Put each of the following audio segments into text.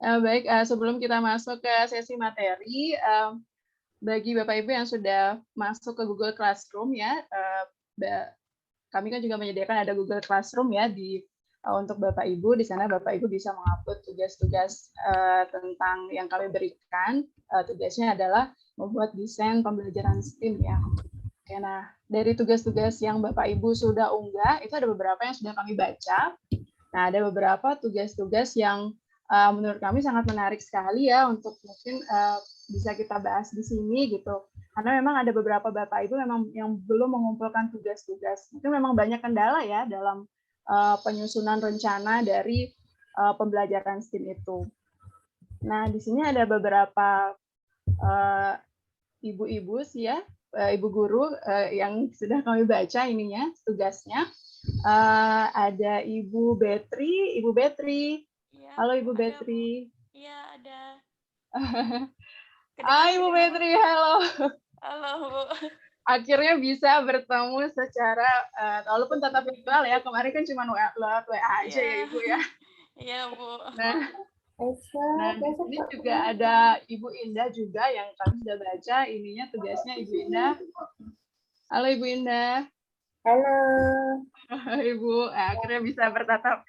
Baik, sebelum kita masuk ke sesi materi, bagi Bapak Ibu yang sudah masuk ke Google Classroom ya, kami kan juga menyediakan ada Google Classroom ya untuk Bapak Ibu. Di sana Bapak Ibu bisa mengupload tugas-tugas tentang yang kami berikan. Tugasnya adalah membuat desain pembelajaran STEAM ya. Oke, nah dari tugas-tugas yang Bapak Ibu sudah unggah, itu ada beberapa yang sudah kami baca. Nah, ada beberapa tugas-tugas yang menurut kami sangat menarik sekali ya untuk mungkin bisa kita bahas di sini gitu. Karena memang ada beberapa Bapak Ibu memang yang belum mengumpulkan tugas-tugas. Itu memang banyak kendala ya dalam penyusunan rencana dari pembelajaran STEAM itu. Nah, di sini ada beberapa ibu-ibu sih ya, ibu guru yang sudah kami baca ininya tugasnya. Ada Ibu Betri. Ibu Betri. Ya, Halo Ibu ada, Betri. Iya, ada. Ibu Betri, halo. Halo, Bu. Akhirnya bisa bertemu secara, walaupun tatap virtual ya, kemarin kan cuma lewat WA aja ya Ibu ya. Iya, Bu. Nah, di sini juga ada Ibu Indah juga yang kami sudah baca ininya tugasnya Ibu Indah. Halo Ibu Indah. Halo. Ibu, akhirnya bisa bertatap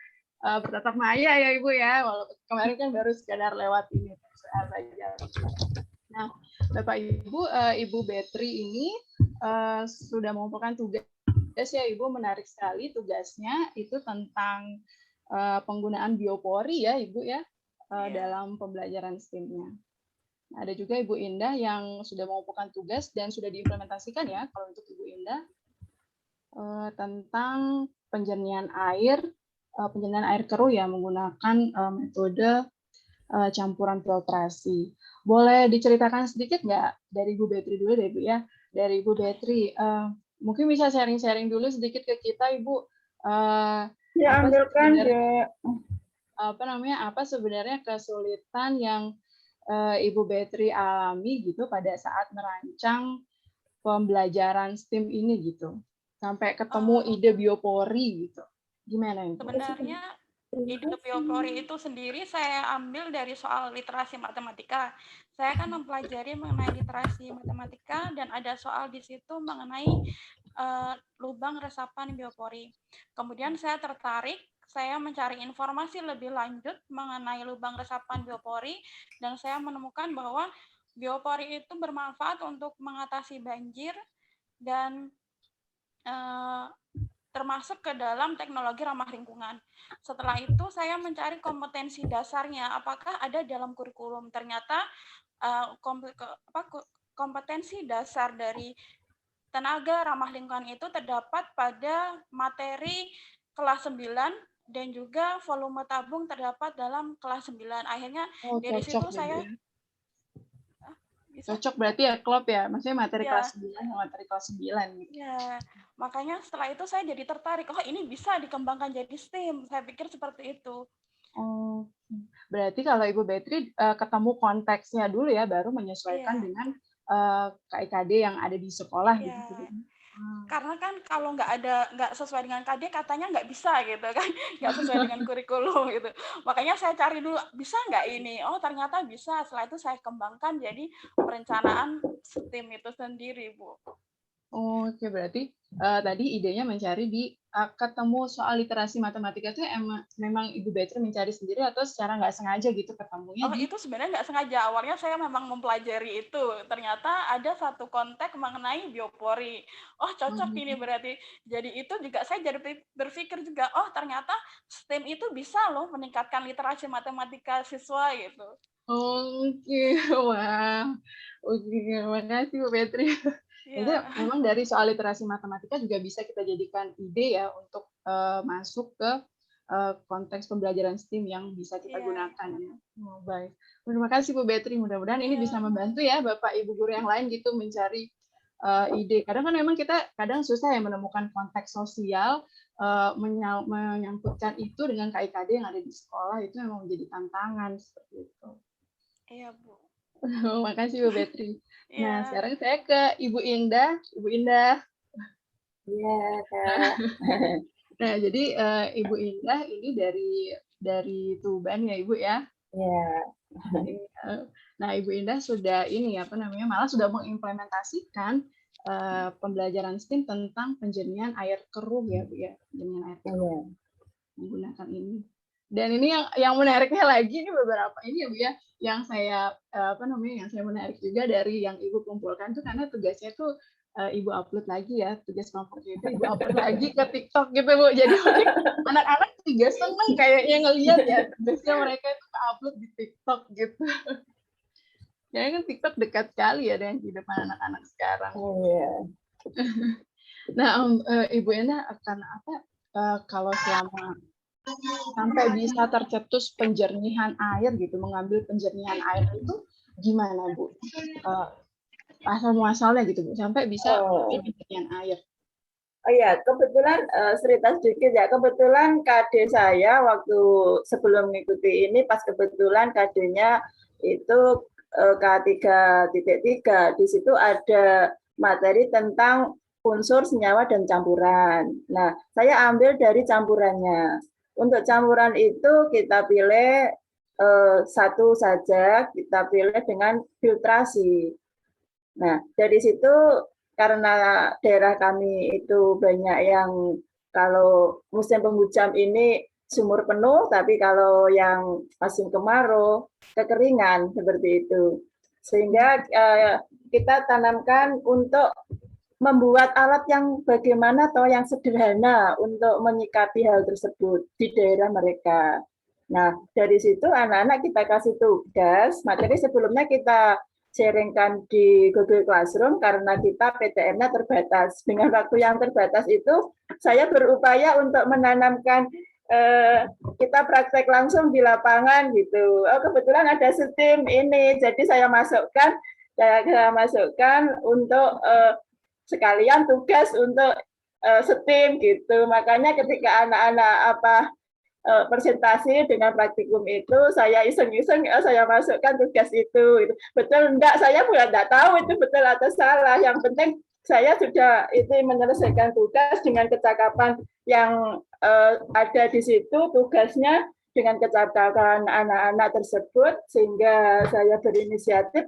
maya ya Ibu ya, walaupun kemarin kan baru sekedar lewat ini saja. Nah, Bapak Ibu, Ibu Betri ini sudah mengumpulkan tugas ya Ibu, menarik sekali tugasnya itu tentang penggunaan biopori ya Ibu ya dalam pembelajaran STEM-nya. Nah, ada juga Ibu Indah yang sudah mengumpulkan tugas dan sudah diimplementasikan ya kalau untuk Ibu Indah tentang penjernihan air keruh ya menggunakan metode campuran filtrasi. Boleh diceritakan sedikit nggak dari Ibu Betri dulu deh Bu ya? Dari Ibu Betri, mungkin bisa sharing-sharing dulu sedikit ke kita Ibu. Ya, ambilkan ya. Apa sebenarnya kesulitan yang Ibu Betri alami gitu pada saat merancang pembelajaran STEAM ini gitu? Sampai ketemu ide biopori gitu. Gimana Ibu? Sebenarnya ide biopori itu sendiri saya ambil dari soal literasi matematika. Saya kan mempelajari mengenai literasi matematika dan ada soal di situ mengenai lubang resapan biopori. Kemudian saya tertarik, saya mencari informasi lebih lanjut mengenai lubang resapan biopori dan saya menemukan bahwa biopori itu bermanfaat untuk mengatasi banjir dan termasuk ke dalam teknologi ramah lingkungan. Setelah itu saya mencari kompetensi dasarnya, apakah ada dalam kurikulum. Ternyata kompetensi dasar dari tenaga ramah lingkungan itu terdapat pada materi kelas 9 dan juga volume tabung terdapat dalam kelas 9. Akhirnya dari situ saya cocok berarti ya klop ya, maksudnya materi kelas 9 sama materi kelas 9 gitu. Ya, makanya setelah itu saya jadi tertarik, oh ini bisa dikembangkan jadi STEAM, saya pikir seperti itu. Oh, berarti kalau Ibu Betri ketemu konteksnya dulu ya, baru menyesuaikan dengan KIKD yang ada di sekolah gitu. Karena kan kalau nggak sesuai dengan KD katanya nggak bisa gitu kan, nggak sesuai dengan kurikulum gitu. Makanya saya cari dulu bisa nggak ini, oh ternyata bisa. Setelah itu saya kembangkan jadi perencanaan STEAM itu sendiri, Bu. Oke, berarti tadi idenya mencari ketemu soal literasi matematika itu memang Ibu Betri mencari sendiri atau secara nggak sengaja gitu ketemunya itu sebenarnya nggak sengaja. Awalnya saya memang mempelajari itu. Ternyata ada satu konteks mengenai biopori. Oh cocok ini berarti. Jadi itu juga saya jadi berpikir juga, oh ternyata STEM itu bisa loh meningkatkan literasi matematika siswa gitu. Oke, wah. Oke, makasih Bu Betri. Itu memang dari soal literasi matematika juga bisa kita jadikan ide ya untuk masuk ke konteks pembelajaran STEAM yang bisa kita gunakan ya. Oh, baik. Terima kasih Bu Betri. Mudah-mudahan ini bisa membantu ya Bapak Ibu guru yang lain gitu mencari ide. Kadang kan memang kita kadang susah ya menemukan konteks sosial, menyangkutkan itu dengan KIKD yang ada di sekolah itu memang menjadi tantangan seperti itu. Iya, Bu. Makasih Bu Betri. Nah, sekarang saya ke Ibu Indah. Ibu Indah. Iya, Kak. Nah, jadi Ibu Indah ini dari Tuban ya Ibu ya. Ya. Nah, Ibu Indah sudah malah sudah mengimplementasikan pembelajaran STEAM tentang penjernihan air keruh ya Bu ya, penjernihan air keruh menggunakan ini. Dan ini yang menariknya lagi ini beberapa ini ya Bu ya, yang saya yang saya menarik juga dari yang Ibu kumpulkan tuh karena tugasnya tuh Ibu upload lagi ya, tugas kelompoknya itu Ibu upload lagi ke TikTok gitu Bu. Jadi mungkin anak-anak juga seneng kayaknya ngelihat ya tugasnya mereka itu upload di TikTok gitu. Kayaknya kan TikTok dekat sekali ya dengan kehidupan anak-anak sekarang. Nah, Ibu Ena akan apa kalau selama sampai bisa tercetus penjernihan air gitu, mengambil penjernihan air itu gimana Bu? Asal-muasalnya gitu Bu, sampai bisa penjernihan air. Oh iya, kebetulan cerita sedikit ya. Kebetulan KD saya waktu sebelum mengikuti ini, pas kebetulan KD-nya itu K3.3. Di situ ada materi tentang unsur senyawa dan campuran. Nah, saya ambil dari campurannya. Untuk campuran itu kita pilih satu saja, kita pilih dengan filtrasi. Nah, dari situ karena daerah kami itu banyak yang kalau musim penghujan ini sumur penuh, tapi kalau yang musim kemarau kekeringan seperti itu. Sehingga kita tanamkan untuk membuat alat yang bagaimana atau yang sederhana untuk menyikapi hal tersebut di daerah mereka. Nah, dari situ anak-anak kita kasih tugas, materi sebelumnya kita sharingkan di Google Classroom karena kita PTM-nya terbatas. Dengan waktu yang terbatas itu, saya berupaya untuk menanamkan kita praktek langsung di lapangan gitu. Oh, kebetulan ada STEAM ini, jadi saya masukkan untuk sekalian tugas untuk STEAM gitu. Makanya ketika anak-anak presentasi dengan praktikum itu saya iseng-iseng saya masukkan tugas itu. Betul enggak, saya pula enggak tahu itu betul atau salah. Yang penting saya sudah itu menyelesaikan tugas dengan kecakapan yang ada di situ, tugasnya dengan kecakapan anak-anak tersebut, sehingga saya berinisiatif.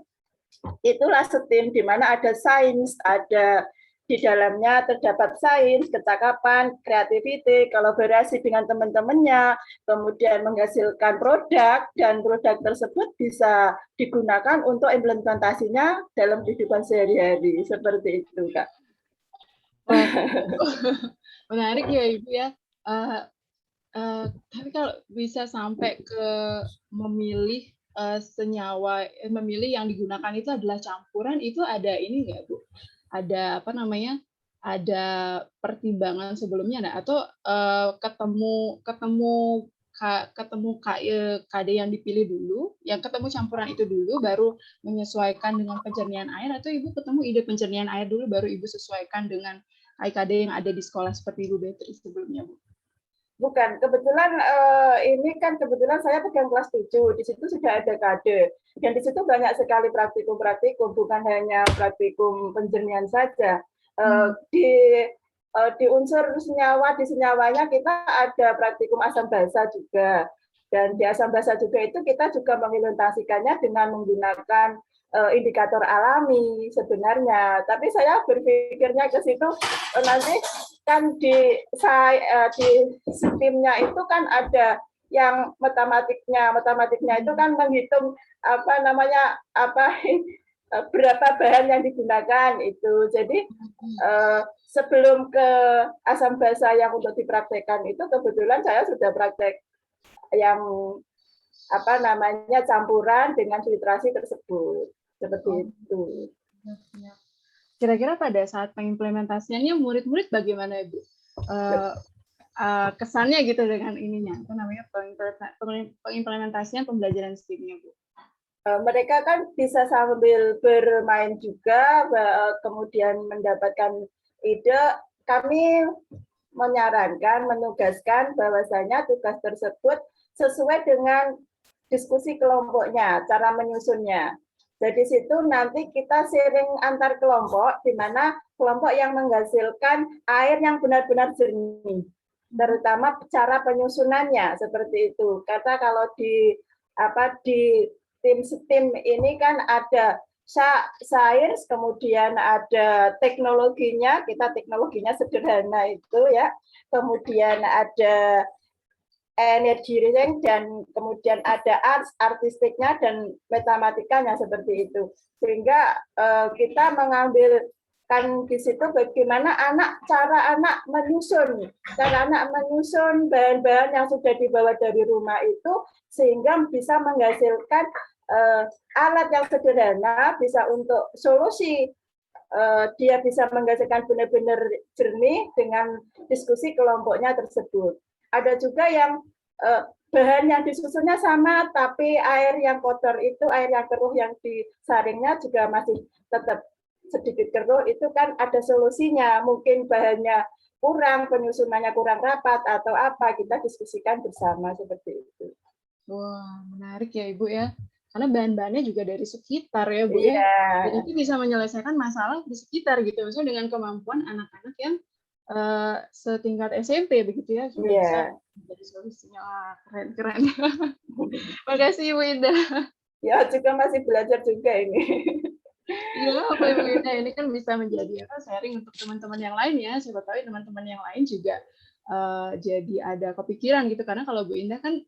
Itulah STEAM, di mana ada sains, ada di dalamnya terdapat sains, kecakapan, kreativiti, kolaborasi dengan teman-temannya, kemudian menghasilkan produk, dan produk tersebut bisa digunakan untuk implementasinya dalam kehidupan sehari-hari. Seperti itu, Kak. Menarik ya Ibu ya. Tapi kalau bisa sampai ke memilih senyawa, memilih yang digunakan itu adalah campuran, itu ada ini nggak Bu? Ada ada pertimbangan sebelumnya nggak? Atau ketemu KD yang dipilih dulu, yang ketemu campuran itu dulu, baru menyesuaikan dengan penjernihan air, atau Ibu ketemu ide penjernihan air dulu, baru Ibu sesuaikan dengan KD yang ada di sekolah seperti Ibu Beatrice sebelumnya Bu? Bukan, kebetulan ini kan kebetulan saya pegang kelas 7, di situ sudah ada KD, dan di situ banyak sekali praktikum-praktikum, bukan hanya praktikum penjernihan saja. Di unsur senyawa, di senyawanya kita ada praktikum asam basa juga, dan di asam basa juga itu kita juga mengimplementasikannya dengan menggunakan indikator alami sebenarnya. Tapi saya berpikirnya ke situ nanti kan di STEAM-nya itu kan ada yang matematiknya itu kan menghitung berapa bahan yang digunakan itu. Jadi sebelum ke asam basa yang untuk dipraktekkan itu, kebetulan saya sudah praktek yang campuran dengan filtrasi tersebut. Seperti itu. Kira-kira pada saat pengimplementasiannya murid-murid bagaimana Bu? Kesannya gitu dengan ininya, pengimplementasian pembelajaran STEAM-nya Bu? Mereka kan bisa sambil bermain juga, kemudian mendapatkan ide. Kami menyarankan, menugaskan bahwasanya tugas tersebut sesuai dengan diskusi kelompoknya, cara menyusunnya. Jadi situ nanti kita sharing antar kelompok, di mana kelompok yang menghasilkan air yang benar-benar jernih. terutama cara penyusunannya seperti itu. Karena kalau di tim ini kan ada sains, kemudian ada teknologinya, kita teknologinya sederhana itu ya, kemudian ada engineering, dan kemudian ada artistiknya dan matematikanya seperti itu. Sehingga kita mengambil kan di situ bagaimana cara anak menyusun bahan-bahan yang sudah dibawa dari rumah itu, sehingga bisa menghasilkan alat yang sederhana, bisa untuk solusi, dia bisa menghasilkan benar-benar jernih dengan diskusi kelompoknya tersebut. Ada juga yang bahan yang disusunnya sama, tapi air yang kotor itu, air yang keruh yang disaringnya juga masih tetap sedikit keruh, itu kan ada solusinya. Mungkin bahannya kurang, penyusunannya kurang rapat atau apa, kita diskusikan bersama seperti itu. Wah, menarik ya Ibu ya. Karena bahan-bahannya juga dari sekitar ya Bu ya. Dan itu bisa menyelesaikan masalah di sekitar gitu. Maksudnya dengan kemampuan anak-anak yang setingkat SMP begitu ya, sudah bisa menjadi solusinya. Wah, keren-keren. Makasih Ibu Indah. Ya, juga masih belajar juga ini. Iya, Pak Ibu Indah, ini kan bisa menjadi sharing untuk teman-teman yang lain ya. Siapa tahu teman-teman yang lain juga jadi ada kepikiran gitu. Karena kalau Bu Indah kan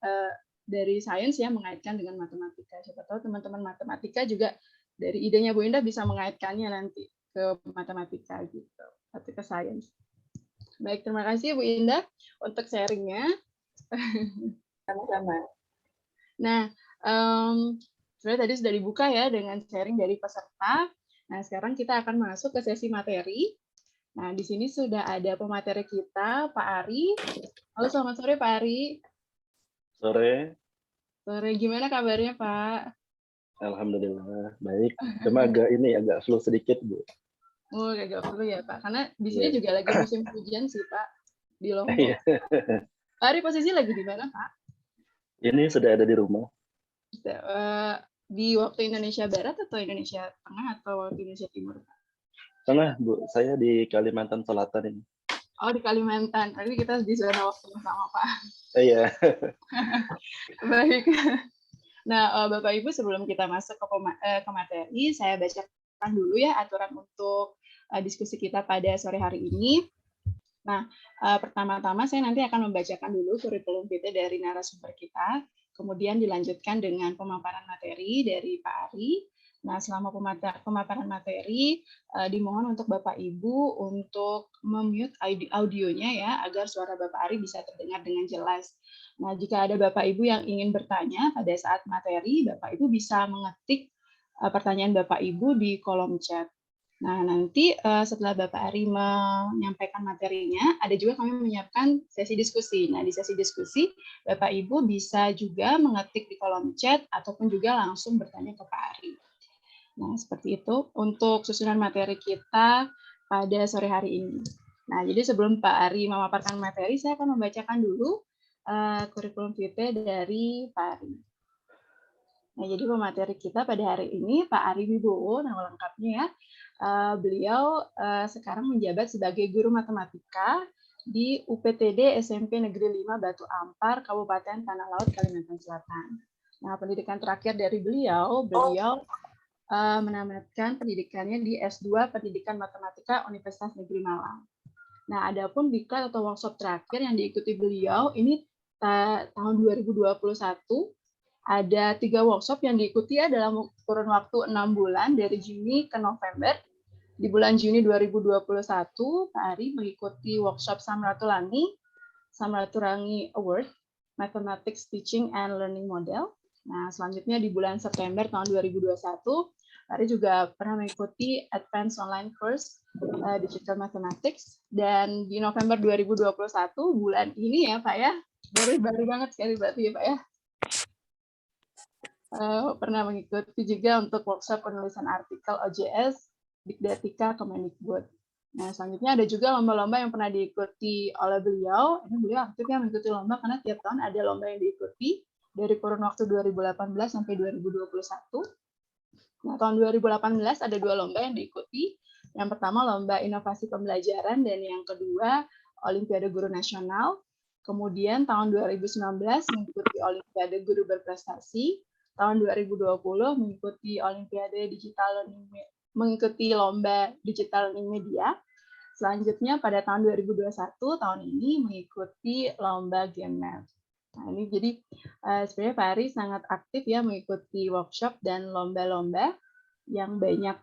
dari sains ya, mengaitkan dengan matematika. Siapa tahu teman-teman matematika juga dari idenya Bu Indah bisa mengaitkannya nanti ke matematika gitu, atau ke sains. Baik, terima kasih Bu Indah untuk sharingnya. Sama-sama. Nah, sebenarnya tadi sudah dibuka ya dengan sharing dari peserta. Nah, sekarang kita akan masuk ke sesi materi. Nah, di sini sudah ada pemateri kita, Pak Ari. Halo, selamat sore Pak Ari. Sore. Sore, gimana kabarnya Pak? Alhamdulillah, baik. Cuma agak flu sedikit, Bu. Oh, agak flu ya Pak, karena di sini juga lagi musim hujan sih Pak, di Lombok. Pak Ari posisi lagi di mana Pak? Ini sudah ada di rumah. Di waktu Indonesia Barat atau Indonesia Tengah atau waktu Indonesia Timur? Tengah, Bu. Saya di Kalimantan Selatan ini. Oh, di Kalimantan. Tadi kita di zona waktu yang sama, Pak. Iya. Baik. Nah, Bapak Ibu, sebelum kita masuk ke materi, saya bacakan dulu ya aturan untuk diskusi kita pada sore hari ini. Nah, pertama-tama saya nanti akan membacakan dulu kurikulum vitae dari narasumber kita, kemudian dilanjutkan dengan pemaparan materi dari Pak Ari. Nah, selama pemaparan materi, dimohon untuk Bapak Ibu untuk mute audionya ya, agar suara Bapak Ari bisa terdengar dengan jelas. Nah, jika ada Bapak Ibu yang ingin bertanya pada saat materi, Bapak Ibu bisa mengetik pertanyaan Bapak Ibu di kolom chat. Nah, nanti setelah Bapak Ari menyampaikan materinya, ada juga kami menyiapkan sesi diskusi. Nah, di sesi diskusi, Bapak Ibu bisa juga mengetik di kolom chat ataupun juga langsung bertanya ke Pak Ari. Nah, seperti itu untuk susunan materi kita pada sore hari ini. Nah, jadi sebelum Pak Ari memaparkan materi, saya akan membacakan dulu kurikulum vitae dari Pak Ari. Nah, jadi pemateri kita pada hari ini Pak Ari Wibowo, nama lengkapnya ya. Beliau sekarang menjabat sebagai guru matematika di UPTD SMP Negeri 5 Batu Ampar, Kabupaten Tanah Laut, Kalimantan Selatan. Nah, pendidikan terakhir dari beliau menamatkan pendidikannya di S2 Pendidikan Matematika Universitas Negeri Malang. Nah, adapun diklat atau workshop terakhir yang diikuti beliau ini tahun 2021, ada 3 workshop yang diikuti ya dalam kurun waktu 6 bulan dari Juni ke November. Di bulan Juni 2021, Pak Ari mengikuti workshop Samratulangi Award, Mathematics Teaching and Learning Model. Nah, selanjutnya di bulan September tahun 2021, Pak Ari juga pernah mengikuti Advanced Online Course Digital Mathematics. Dan di November 2021, bulan ini ya Pak ya, baru banget sekali berarti ya Pak ya. Pernah mengikuti juga untuk workshop penulisan artikel OJS Dikdatika Kemendikbud. Nah, selanjutnya ada juga lomba-lomba yang pernah diikuti oleh beliau. Ini beliau aktifnya mengikuti lomba karena tiap tahun ada lomba yang diikuti dari kurun waktu 2018 sampai 2021. Nah, tahun 2018 ada 2 lomba yang diikuti. Yang pertama lomba inovasi pembelajaran dan yang kedua Olimpiade Guru Nasional. Kemudian tahun 2019 mengikuti Olimpiade Guru Berprestasi, tahun 2020 mengikuti Olimpiade Digital Learning, mengikuti Lomba Digital Learning Media. Selanjutnya pada tahun 2021 tahun ini mengikuti Lomba GameNet. Nah, ini jadi sebenarnya Pak Ari sangat aktif ya mengikuti workshop dan lomba-lomba yang banyak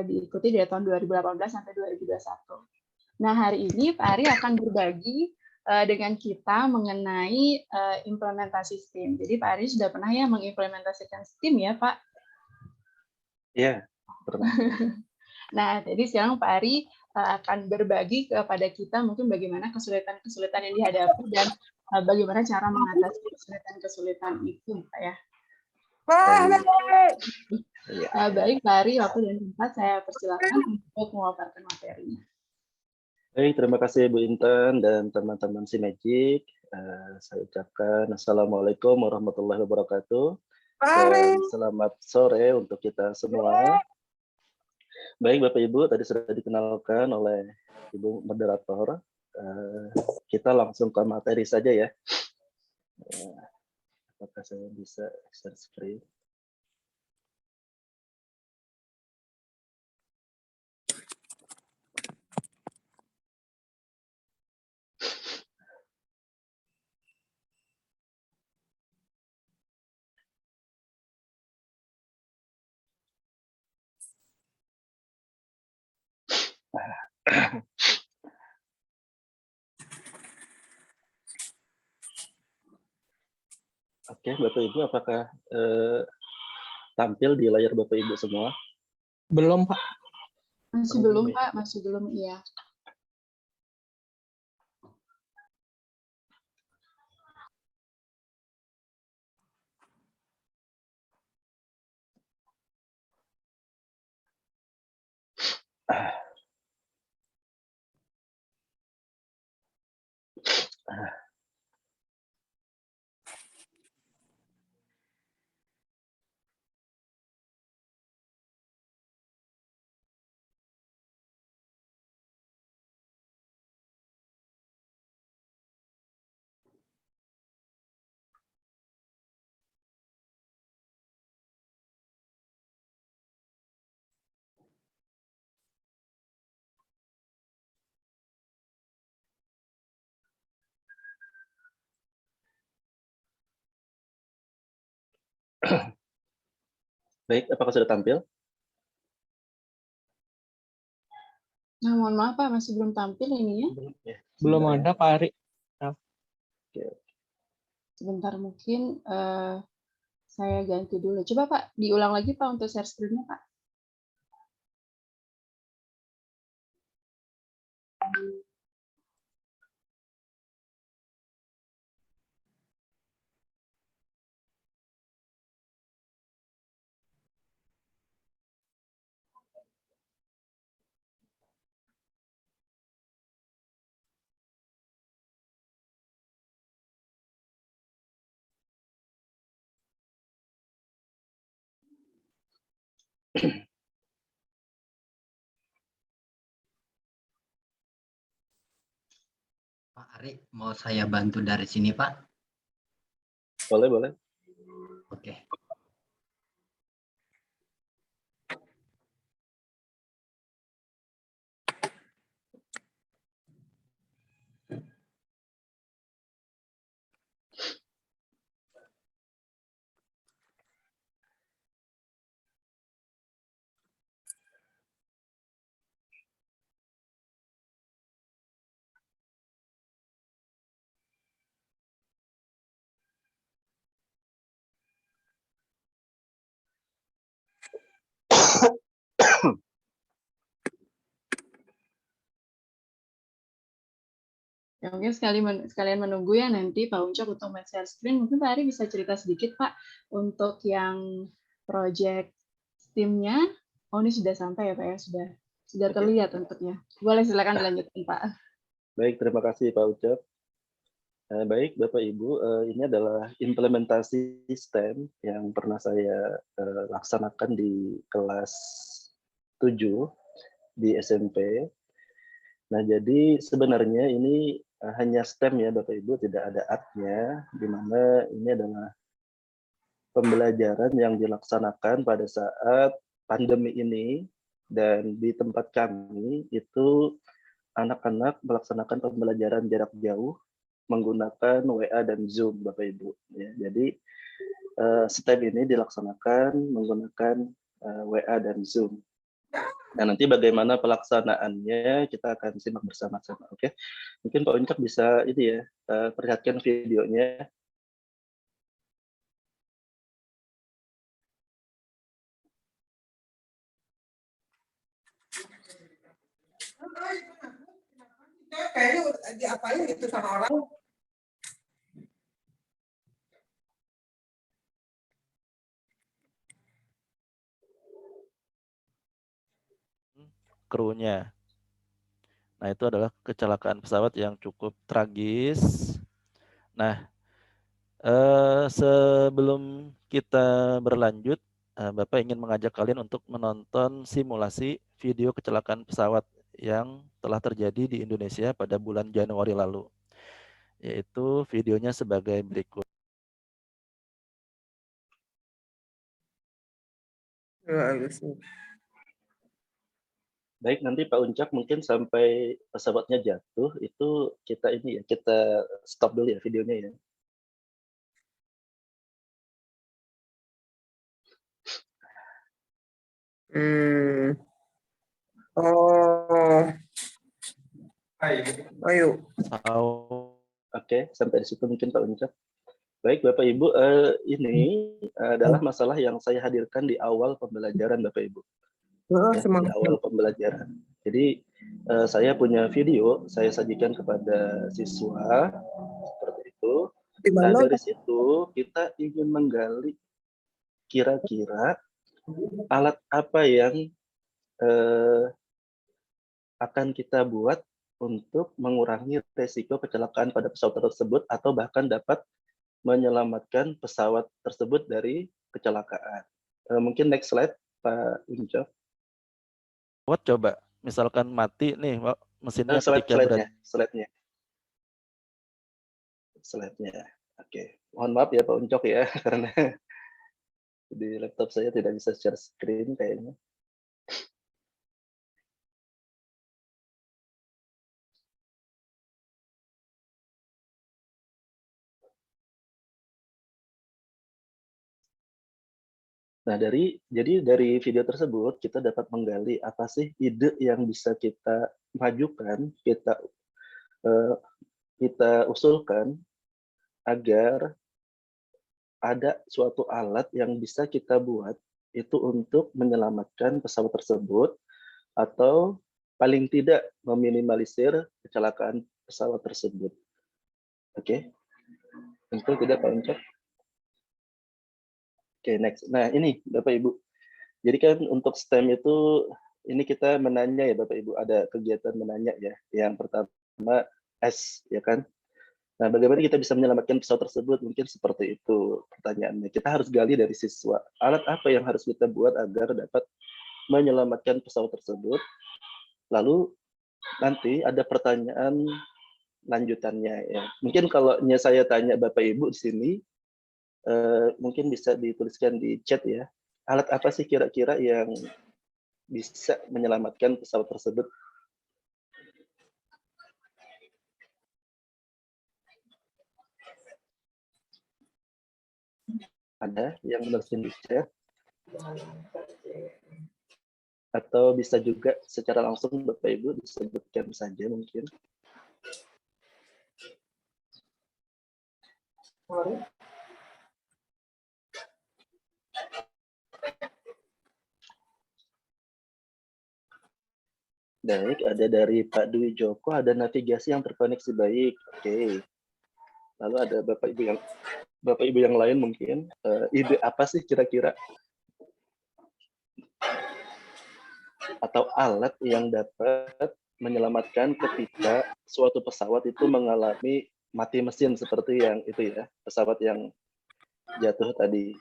diikuti dari tahun 2018 sampai 2021. Nah, hari ini Pak Ari akan berbagi dengan kita mengenai implementasi STEAM. Jadi Pak Ari sudah pernah ya mengimplementasikan STEAM ya, Pak? Iya, pernah. Nah, jadi sekarang Pak Ari akan berbagi kepada kita mungkin bagaimana kesulitan-kesulitan yang dihadapi dan bagaimana cara mengatasi kesulitan-kesulitan itu, Pak ya. Baik, Pak Ari, waktu dan tempat saya persilakan untuk memaparkan materinya. Baik, terima kasih Bu Intan dan teman-teman Simagic. Saya ucapkan Assalamualaikum warahmatullahi wabarakatuh. Dan selamat sore untuk kita semua. Baik, Bapak Ibu, tadi sudah dikenalkan oleh Ibu Moderator. Kita langsung ke materi saja ya. Apakah saya bisa share screen? Oke, Bapak Ibu, apakah tampil di layar Bapak Ibu semua? Belum, Pak. Masih belum, Pak. Masih belum, iya. Baik, apakah sudah tampil? Nah, mohon maaf, Pak. Masih belum tampil ininya. Belum ada, Pak Ari. Sebentar, mungkin saya ganti dulu. Coba, Pak, diulang lagi, Pak, untuk share screen-nya, Pak. Pak Ari, mau saya bantu dari sini, Pak? Boleh, boleh. Oke. Ya, mungkin sekalian menunggu ya nanti Pak Ucok untuk share screen. Mungkin Pak Ari bisa cerita sedikit, Pak, untuk yang project STEAM-nya. Oh, ini sudah sampai ya, Pak ya? Sudah terlihat bentuknya. Boleh silakan dilanjutkan, Pak. Baik, terima kasih Pak Ucap. Baik, Bapak Ibu, ini adalah implementasi STEM yang pernah saya laksanakan di kelas 7 di SMP. Nah, jadi sebenarnya ini hanya STEM ya Bapak Ibu, tidak ada art-nya, di mana ini adalah pembelajaran yang dilaksanakan pada saat pandemi ini, dan di tempat kami itu anak-anak melaksanakan pembelajaran jarak jauh menggunakan WA dan Zoom Bapak Ibu. Ya, jadi STEM ini dilaksanakan menggunakan WA dan Zoom. Nah, nanti bagaimana pelaksanaannya kita akan simak bersama-sama, oke? Mungkin Pak Uncak bisa ini ya, perlihatkan videonya. Kayaknya diapain gitu sama orang. Krunya. Nah, itu adalah kecelakaan pesawat yang cukup tragis. Nah, sebelum kita berlanjut, Bapak ingin mengajak kalian untuk menonton simulasi video kecelakaan pesawat yang telah terjadi di Indonesia pada bulan Januari lalu. Yaitu videonya sebagai berikut. Baik, nanti Pak Uncak mungkin sampai pesawatnya jatuh, itu kita ini ya, kita stop dulu ya videonya ya. Oh. Ayo. Oke, sampai di situ mungkin Pak Uncak. Baik, Bapak Ibu, ini adalah masalah yang saya hadirkan di awal pembelajaran Bapak Ibu. Ya, di awal pembelajaran. Jadi saya punya video, saya sajikan kepada siswa seperti itu. Nah, dari situ kita ingin menggali kira-kira alat apa yang akan kita buat untuk mengurangi resiko kecelakaan pada pesawat tersebut atau bahkan dapat menyelamatkan pesawat tersebut dari kecelakaan. Mungkin next slide, Pak Uncak. Coba, misalkan mati nih mesinnya ketika berada. Slide-nya. Oke, mohon maaf ya Pak Uncok ya, karena di laptop saya tidak bisa share screen kayaknya. Nah, jadi dari video tersebut kita dapat menggali apa sih ide yang bisa kita majukan, kita usulkan agar ada suatu alat yang bisa kita buat itu untuk menyelamatkan pesawat tersebut atau paling tidak meminimalisir kecelakaan pesawat tersebut. Oke, tentu tidak Pak Uncok. Oke, next. Nah, ini Bapak Ibu. Jadi kan untuk STEM itu ini kita menanya ya Bapak Ibu, ada kegiatan menanya ya. Yang pertama S ya kan. Nah, bagaimana kita bisa menyelamatkan pesawat tersebut? Mungkin seperti itu pertanyaannya. Kita harus gali dari siswa. Alat apa yang harus kita buat agar dapat menyelamatkan pesawat tersebut? Lalu nanti ada pertanyaan lanjutannya ya. Mungkin kalau saya tanya Bapak Ibu di sini, mungkin bisa dituliskan di chat ya. Alat apa sih kira-kira yang bisa menyelamatkan pesawat tersebut? Ada yang menuliskan di chat? Atau bisa juga secara langsung Bapak Ibu disebutkan saja mungkin. Baik, ada dari Pak Dwi Joko, ada navigasi yang terkoneksi baik. Oke. Lalu ada Bapak Ibu yang lain mungkin ide apa sih kira-kira atau alat yang dapat menyelamatkan ketika suatu pesawat itu mengalami mati mesin seperti yang itu ya, pesawat yang jatuh tadi.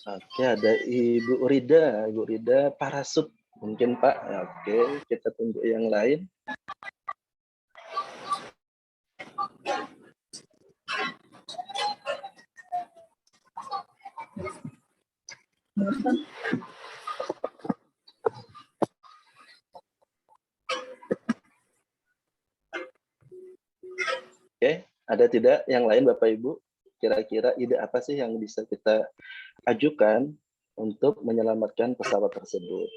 Oke, ada Ibu Rida parasut Mungkin Pak, oke, kita tunggu yang lain. Oke, ada tidak yang lain Bapak Ibu? Kira-kira ide apa sih yang bisa kita ajukan untuk menyelamatkan pesawat tersebut?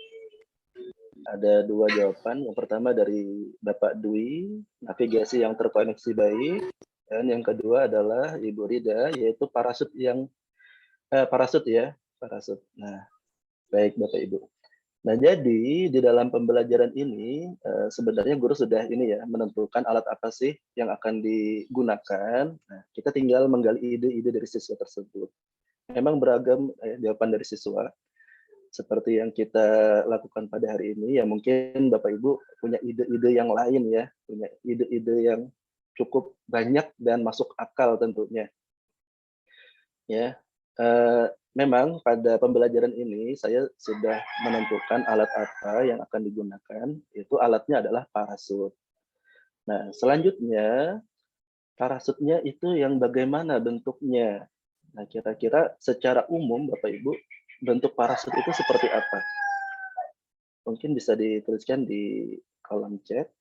Ada dua jawaban. Yang pertama dari Bapak Dwi, navigasi yang terkoneksi baik. Dan yang kedua adalah Ibu Rida, yaitu parasut yang parasut ya, parasut. Nah, baik Bapak Ibu. Nah, jadi di dalam pembelajaran ini sebenarnya guru sudah ini ya menentukan alat apa sih yang akan digunakan. Nah, kita tinggal menggali ide-ide dari siswa tersebut. Memang beragam jawaban dari siswa seperti yang kita lakukan pada hari ini. Ya mungkin Bapak Ibu punya ide-ide yang lain ya, punya ide-ide yang cukup banyak dan masuk akal tentunya. Ya, memang pada pembelajaran ini saya sudah menentukan alat apa yang akan digunakan, itu alatnya adalah parasut. Nah, selanjutnya parasutnya itu yang bagaimana bentuknya. Nah, kira-kira secara umum Bapak Ibu, bentuk parasut itu seperti apa? Mungkin bisa dituliskan di kolom chat.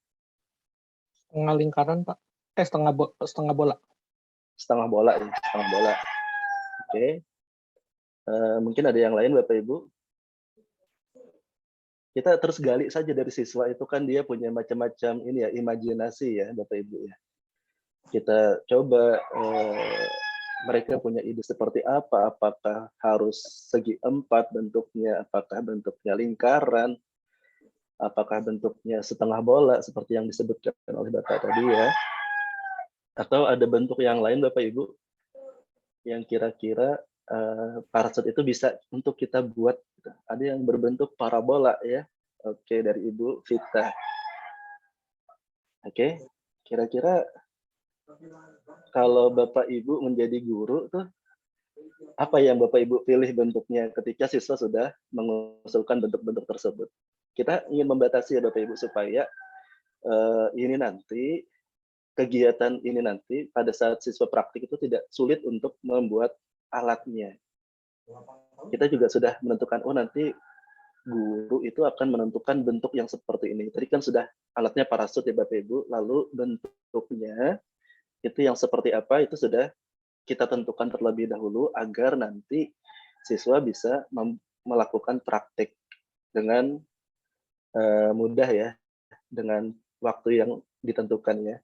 Setengah lingkaran, Pak. Setengah bola. Setengah bola ya, setengah bola. Oke. Mungkin ada yang lain Bapak Ibu? Kita terus gali saja dari siswa itu kan dia punya macam-macam ini ya imajinasi ya Bapak Ibu ya. Kita coba mereka punya ide seperti apa, apakah harus segi empat bentuknya, apakah bentuknya lingkaran, apakah bentuknya setengah bola seperti yang disebutkan oleh Bapak tadi ya, atau ada bentuk yang lain Bapak Ibu yang kira-kira parasut itu bisa untuk kita buat. Ada yang berbentuk parabola ya. Oke, dari Ibu Vita. Oke, kira-kira kalau Bapak Ibu menjadi guru tuh apa yang Bapak Ibu pilih bentuknya ketika siswa sudah mengusulkan bentuk-bentuk tersebut? Kita ingin membatasi ya Bapak Ibu supaya ini nanti kegiatan ini nanti pada saat siswa praktik itu tidak sulit untuk membuat alatnya. Kita juga sudah menentukan, oh nanti guru itu akan menentukan bentuk yang seperti ini. Tadi kan sudah alatnya parasut ya Bapak Ibu, lalu bentuknya itu yang seperti apa itu sudah kita tentukan terlebih dahulu agar nanti siswa bisa melakukan praktik dengan mudah ya, dengan waktu yang ditentukan ya.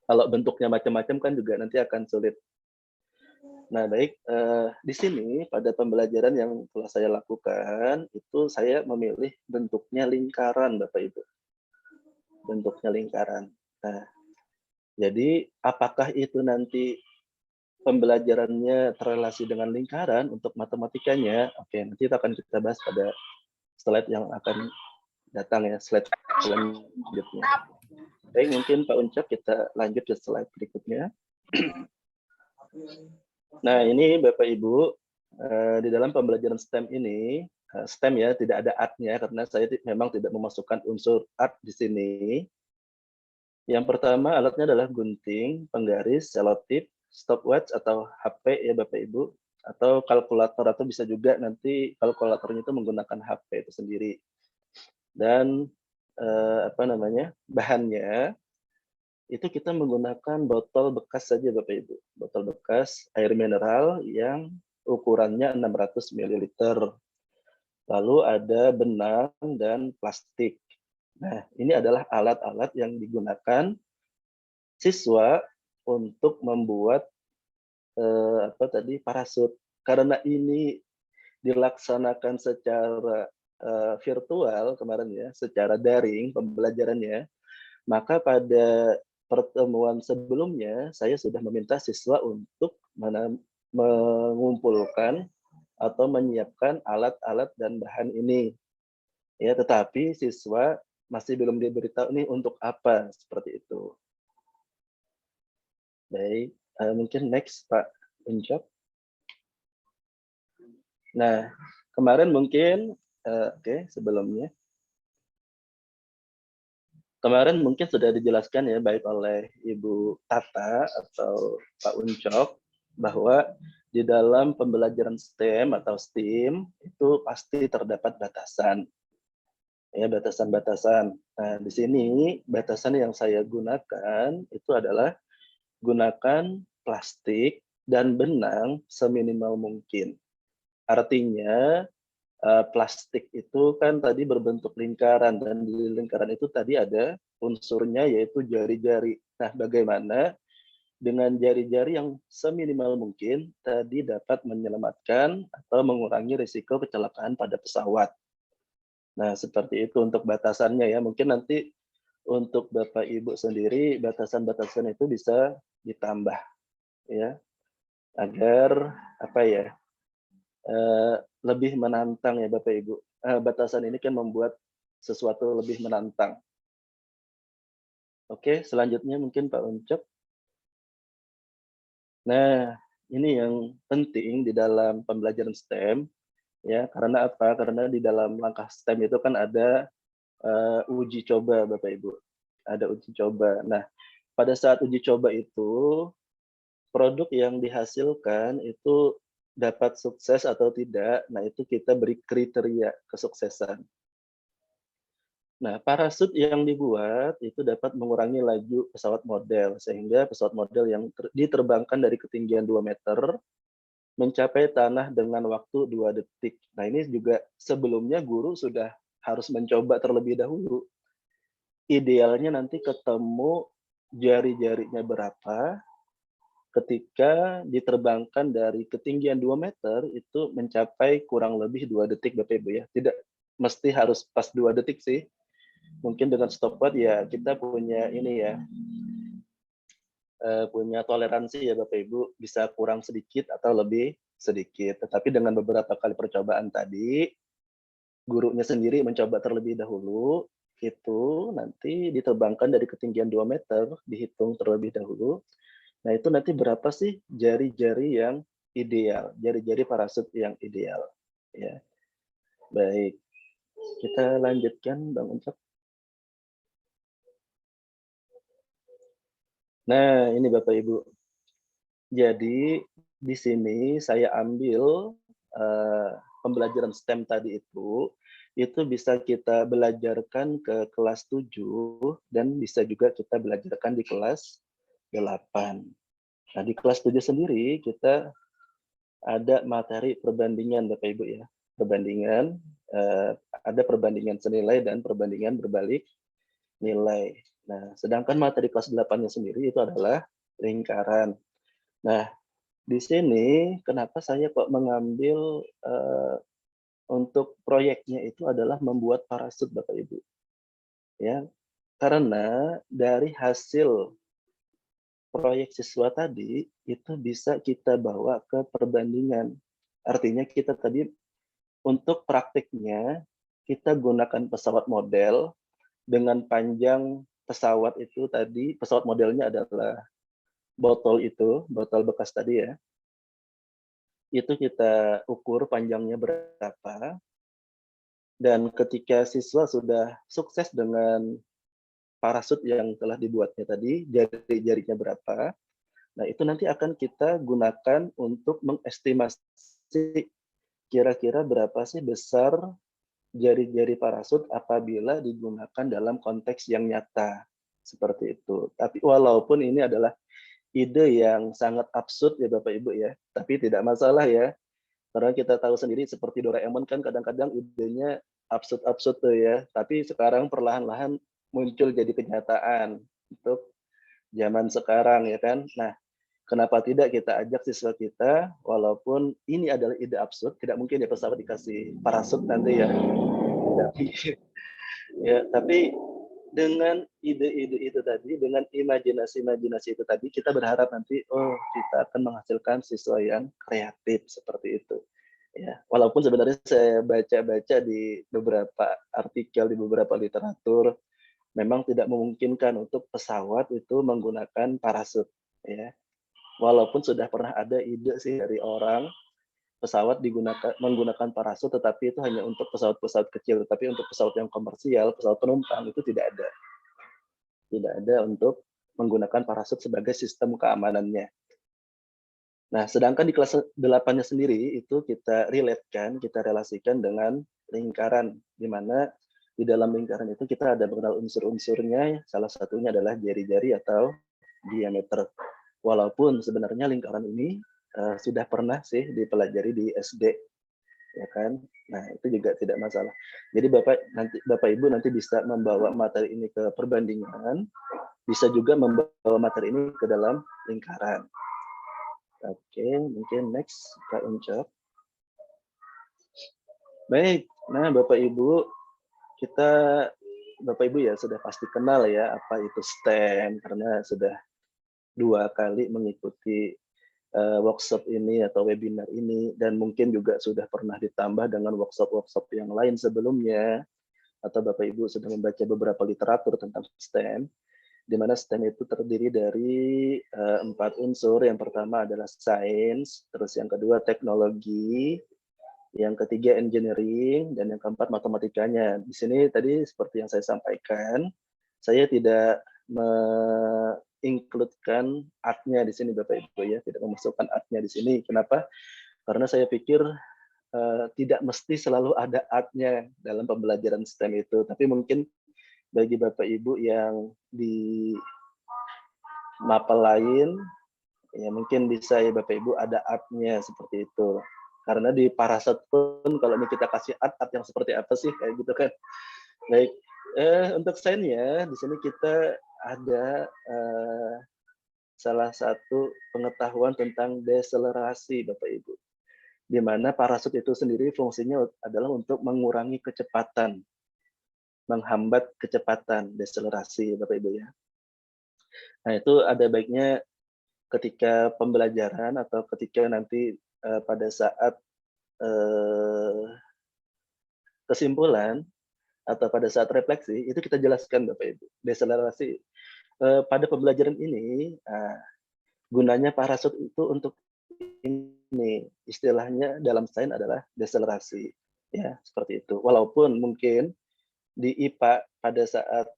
Kalau bentuknya macam-macam kan juga nanti akan sulit. Nah, baik, di sini pada pembelajaran yang telah saya lakukan, itu saya memilih bentuknya lingkaran, Bapak Ibu. Bentuknya lingkaran. Nah, jadi apakah itu nanti pembelajarannya terrelasi dengan lingkaran untuk matematikanya? Oke, nanti itu akan kita bahas pada slide yang akan datang ya, slide selanjutnya. Baik, mungkin Pak Uncap kita lanjut ke slide berikutnya. Nah, ini Bapak Ibu, di dalam pembelajaran STEM ini, STEM ya, tidak ada art-nya karena saya memang tidak memasukkan unsur art di sini. Yang pertama alatnya adalah gunting, penggaris, selotip, stopwatch atau HP ya Bapak Ibu, atau kalkulator atau bisa juga nanti kalkulatornya itu menggunakan HP itu sendiri. Dan bahannya itu kita menggunakan botol bekas saja Bapak Ibu. Botol bekas air mineral yang ukurannya 600 ml. Lalu ada benang dan plastik. Nah, ini adalah alat-alat yang digunakan siswa untuk membuat parasut. Karena ini dilaksanakan secara virtual kemarin ya, secara daring pembelajarannya, maka pada pertemuan sebelumnya saya sudah meminta siswa untuk mengumpulkan atau menyiapkan alat-alat dan bahan ini. Ya, tetapi siswa masih belum diberitahu nih untuk apa seperti itu. Baik, mungkin next Pak Uncap. Nah, kemarin mungkin sebelumnya kemarin mungkin sudah dijelaskan ya baik oleh Ibu Tata atau Pak Uncok bahwa di dalam pembelajaran STEM atau STEAM itu pasti terdapat batasan. Ya, batasan-batasan. Nah, di sini batasan yang saya gunakan itu adalah gunakan plastik dan benang seminimal mungkin. Artinya plastik itu kan tadi berbentuk lingkaran dan di lingkaran itu tadi ada unsurnya yaitu jari-jari. Nah, bagaimana dengan jari-jari yang seminimal mungkin tadi dapat menyelamatkan atau mengurangi risiko kecelakaan pada pesawat. Nah, seperti itu untuk batasannya ya. Mungkin nanti untuk Bapak Ibu sendiri batasan-batasan itu bisa ditambah ya agar apa ya lebih menantang ya Bapak Ibu. Batasan ini kan membuat sesuatu lebih menantang. Oke, selanjutnya mungkin Pak Uncok. Nah, ini yang penting di dalam pembelajaran STEM ya. Karena apa? Karena di dalam langkah STEM itu kan ada uji coba Bapak Ibu. Ada uji coba. Nah, pada saat uji coba itu produk yang dihasilkan itu dapat sukses atau tidak. Nah, itu kita beri kriteria kesuksesan. Nah, parasut yang dibuat itu dapat mengurangi laju pesawat model sehingga pesawat model yang diterbangkan dari ketinggian 2 meter mencapai tanah dengan waktu 2 detik. Nah, ini juga sebelumnya guru sudah harus mencoba terlebih dahulu. Idealnya nanti ketemu jari-jarinya berapa ketika diterbangkan dari ketinggian 2 meter itu mencapai kurang lebih 2 detik Bapak Ibu ya. Tidak mesti harus pas 2 detik sih. Mungkin dengan stopwatch ya kita punya ini ya, punya toleransi ya Bapak Ibu, bisa kurang sedikit atau lebih sedikit. Tetapi dengan beberapa kali percobaan tadi, gurunya sendiri mencoba terlebih dahulu, itu nanti diterbangkan dari ketinggian 2 meter, dihitung terlebih dahulu. Nah, itu nanti berapa sih jari-jari yang ideal, jari-jari parasut yang ideal. Ya, baik. Kita lanjutkan, Bang Uncok. Nah, ini Bapak Ibu. Jadi di sini saya ambil pembelajaran STEM tadi itu bisa kita belajarkan ke kelas 7 dan bisa juga kita belajarkan di kelas 8. Nah, di kelas 7 sendiri kita ada materi perbandingan Bapak Ibu ya. Perbandingan, ada perbandingan senilai dan perbandingan berbalik nilai. Nah, sedangkan materi kelas 8-nya sendiri itu adalah lingkaran. Nah, di sini kenapa saya kok mengambil untuk proyeknya itu adalah membuat parasut Bapak Ibu. Ya, karena dari hasil proyek siswa tadi itu bisa kita bawa ke perbandingan. Artinya kita tadi untuk praktiknya kita gunakan pesawat model dengan panjang pesawat itu tadi, pesawat modelnya adalah botol bekas tadi ya. Itu kita ukur panjangnya berapa. Dan ketika siswa sudah sukses dengan parasut yang telah dibuatnya tadi, jari-jarinya berapa, nah itu nanti akan kita gunakan untuk mengestimasi kira-kira berapa sih besar jari-jari parasut apabila digunakan dalam konteks yang nyata. Seperti itu. Tapi walaupun ini adalah ide yang sangat absurd ya Bapak Ibu ya, tapi tidak masalah ya. Karena kita tahu sendiri seperti Doraemon kan kadang-kadang idenya absurd-absurd tuh ya, tapi sekarang perlahan-lahan muncul jadi kenyataan untuk zaman sekarang ya kan. Nah, kenapa tidak kita ajak siswa kita, walaupun ini adalah ide absurd, tidak mungkin ya pesawat dikasih parasut nanti ya. Ya, tapi dengan ide-ide itu tadi, dengan imajinasi-imajinasi itu tadi, kita berharap nanti, oh kita akan menghasilkan siswa yang kreatif seperti itu. Ya, walaupun sebenarnya saya baca-baca di beberapa artikel, di beberapa literatur, memang tidak memungkinkan untuk pesawat itu menggunakan parasut. Ya, walaupun sudah pernah ada ide sih dari orang pesawat menggunakan parasut, tetapi itu hanya untuk pesawat-pesawat kecil, tetapi untuk pesawat yang komersial, pesawat penumpang itu tidak ada. tidak ada untuk menggunakan parasut sebagai sistem keamanannya. Nah, sedangkan di kelas 8-nya sendiri itu kita relate-kan, kita relasikan dengan lingkaran, di mana di dalam lingkaran itu kita ada mengenal unsur-unsurnya, salah satunya adalah jari-jari atau diameter. Walaupun sebenarnya lingkaran ini sudah pernah sih dipelajari di SD, ya kan? Nah, itu juga tidak masalah. Jadi Bapak Ibu nanti bisa membawa materi ini ke perbandingan, bisa juga membawa materi ini ke dalam lingkaran. Oke, mungkin next Kak Uncap. Baik, nah Bapak Ibu, Bapak Ibu ya sudah pasti kenal ya apa itu STEM karena sudah 2 kali mengikuti workshop ini atau webinar ini, dan mungkin juga sudah pernah ditambah dengan workshop-workshop yang lain sebelumnya, atau Bapak Ibu sudah membaca beberapa literatur tentang STEM, di mana STEM itu terdiri dari 4 unsur. Yang pertama adalah sains, terus yang kedua teknologi, yang ketiga engineering, dan yang keempat matematikanya. Di sini tadi seperti yang saya sampaikan, saya tidak include-kan art-nya di sini Bapak Ibu ya, tidak memasukkan art-nya di sini. Kenapa? Karena saya pikir tidak mesti selalu ada art-nya dalam pembelajaran STEM itu, tapi mungkin bagi Bapak Ibu yang di mapel lain, ya mungkin bisa ya Bapak Ibu ada art-nya seperti itu. Karena di parasut pun kalau ini kita kasih art yang seperti apa sih kayak gitu kan. Baik, untuk sainnya di sini kita ada salah satu pengetahuan tentang deselerasi Bapak Ibu, di mana parasut itu sendiri fungsinya adalah untuk mengurangi kecepatan, menghambat kecepatan, deselerasi Bapak Ibu ya. Nah itu ada baiknya ketika pembelajaran atau ketika nanti pada saat kesimpulan atau pada saat refleksi itu kita jelaskan Bapak Ibu. Deselerasi pada pembelajaran ini gunanya parasut itu untuk ini, istilahnya dalam sains adalah deselerasi, ya seperti itu. Walaupun mungkin di IPA pada saat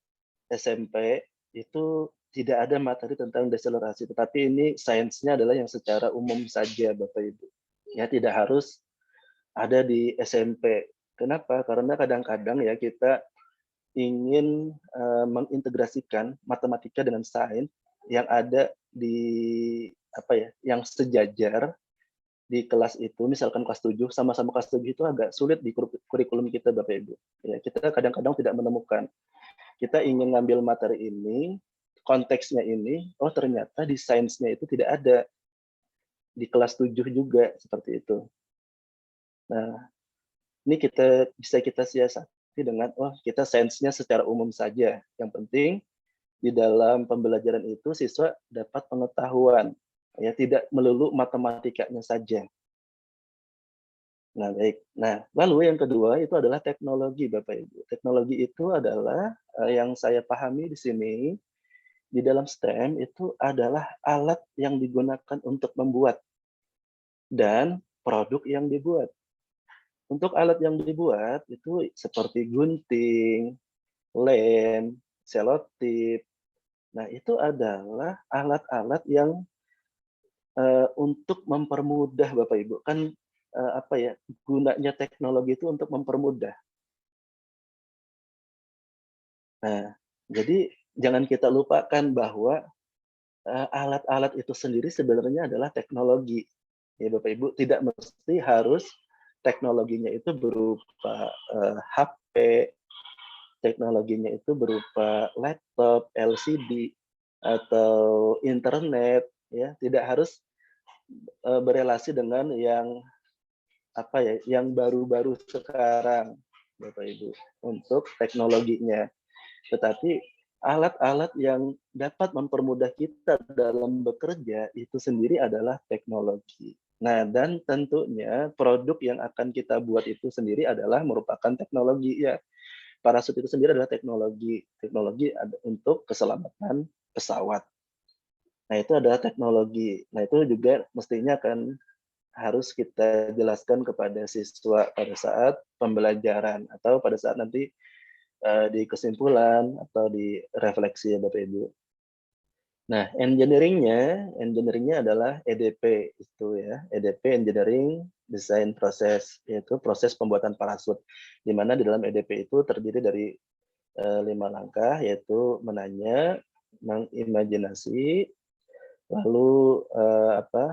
SMP itu tidak ada materi tentang deselerasi, tetapi ini sainsnya adalah yang secara umum saja Bapak Ibu. Ya tidak harus ada di SMP. Kenapa? Karena kadang-kadang ya kita ingin mengintegrasikan matematika dengan sains yang ada di yang sejajar di kelas itu, misalkan kelas 7, sama-sama kelas 7 itu agak sulit di kurikulum kita Bapak Ibu. Ya, kita kadang-kadang tidak menemukan. Kita ingin ngambil materi ini, konteksnya ini, oh ternyata di sainsnya itu tidak ada. Di kelas 7 juga seperti itu. Nah, ini bisa kita siasati dengan kita sainsnya secara umum saja. Yang penting di dalam pembelajaran itu siswa dapat pengetahuan, ya tidak melulu matematikanya saja. Nah, baik. Nah, lalu yang kedua itu adalah teknologi Bapak Ibu. Teknologi itu adalah yang saya pahami di sini di dalam STEM itu adalah alat yang digunakan untuk membuat dan produk yang dibuat. Untuk alat yang dibuat itu seperti gunting, lem, selotip. Nah, itu adalah alat-alat yang untuk mempermudah Bapak Ibu. Kan gunanya teknologi itu untuk mempermudah. Nah, jadi jangan kita lupakan bahwa alat-alat itu sendiri sebenarnya adalah teknologi. Ya Bapak Ibu, tidak mesti harus teknologinya itu berupa HP, teknologinya itu berupa laptop, LCD, atau internet, ya tidak harus berelasi dengan yang yang baru-baru sekarang, Bapak Ibu, untuk teknologinya. Tetapi alat-alat yang dapat mempermudah kita dalam bekerja itu sendiri adalah teknologi. Nah, dan tentunya produk yang akan kita buat itu sendiri adalah merupakan teknologi ya. Parasut itu sendiri adalah teknologi untuk keselamatan pesawat. Nah, itu adalah teknologi. Nah, itu juga mestinya kan harus kita jelaskan kepada siswa pada saat pembelajaran atau pada saat nanti di kesimpulan atau di refleksi ya Bapak Ibu. Nah, engineeringnya adalah EDP itu ya, EDP Engineering Design Process, yaitu proses pembuatan parasut, di mana di dalam EDP itu terdiri dari 5 langkah, yaitu menanya, mengimajinasi, lalu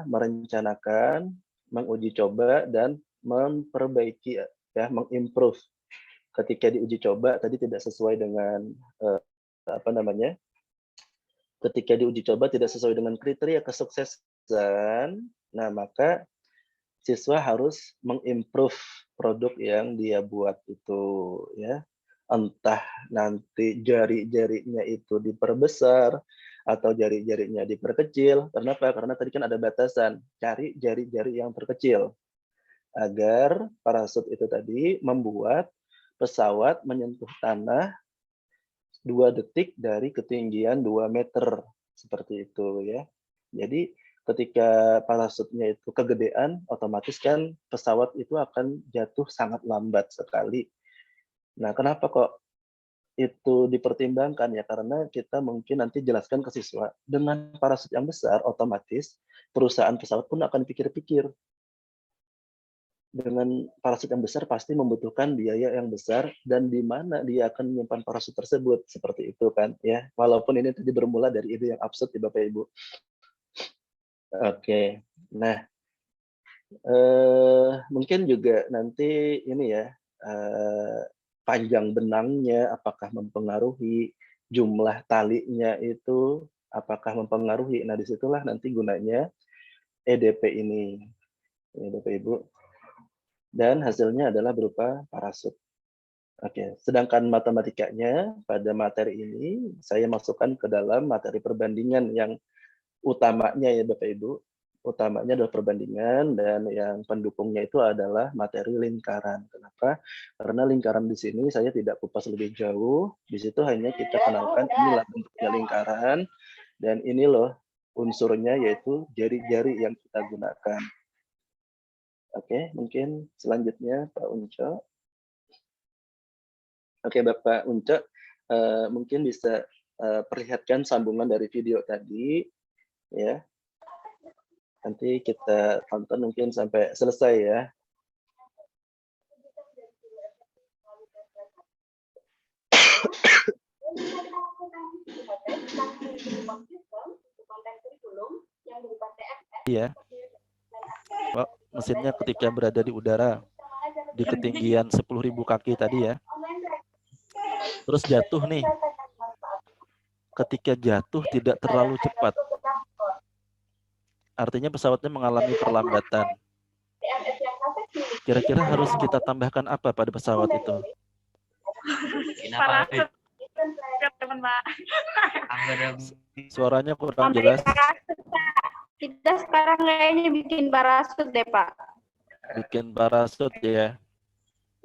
merencanakan, menguji coba, dan memperbaiki ya, mengimprove. Ketika diuji coba tadi tidak sesuai dengan ketika diuji coba tidak sesuai dengan kriteria kesuksesan, nah maka siswa harus mengimprove produk yang dia buat itu ya. Entah nanti jari-jarinya itu diperbesar atau jari-jarinya diperkecil. Kenapa? Karena tadi kan ada batasan, cari jari-jari yang terkecil agar parasut itu tadi membuat pesawat menyentuh tanah 2 detik dari ketinggian 2 meter, seperti itu ya. Jadi ketika parasutnya itu kegedean, otomatis kan pesawat itu akan jatuh sangat lambat sekali. Nah, kenapa kok itu dipertimbangkan ya? Karena kita mungkin nanti jelaskan ke siswa, dengan parasut yang besar, otomatis perusahaan pesawat pun akan pikir-pikir. Dengan parasut yang besar pasti membutuhkan biaya yang besar, dan di mana dia akan menyimpan parasut tersebut, seperti itu kan ya. Walaupun ini tadi bermula dari ide yang absurd ya Bapak Ibu. Oke, nah mungkin juga nanti ini ya, panjang benangnya apakah mempengaruhi, jumlah talinya itu apakah mempengaruhi. Nah disitulah nanti gunanya EDP ini ya Bapak Ibu. Dan hasilnya adalah berupa parasut. Oke, sedangkan matematikanya pada materi ini saya masukkan ke dalam materi perbandingan yang utamanya ya Bapak Ibu. Utamanya adalah perbandingan, dan yang pendukungnya itu adalah materi lingkaran. Kenapa? Karena lingkaran di sini saya tidak kupas lebih jauh. Di situ hanya kita kenalkan inilah bentuknya lingkaran, dan ini loh unsurnya, yaitu jari-jari yang kita gunakan. Oke, mungkin selanjutnya Pak Unco. Oke, Bapak Unco, mungkin bisa perlihatkan sambungan dari video tadi, ya. Nanti kita tonton mungkin sampai selesai ya. Iya. Mesinnya ketika berada di udara di ketinggian 10.000 kaki tadi ya, terus jatuh nih. Ketika jatuh tidak terlalu cepat, artinya pesawatnya mengalami perlambatan. Kira-kira harus kita tambahkan apa pada pesawat itu? Parasut. Suaranya kurang jelas. Kita sekarang kayaknya bikin parasut deh Pak. Bikin parasut ya.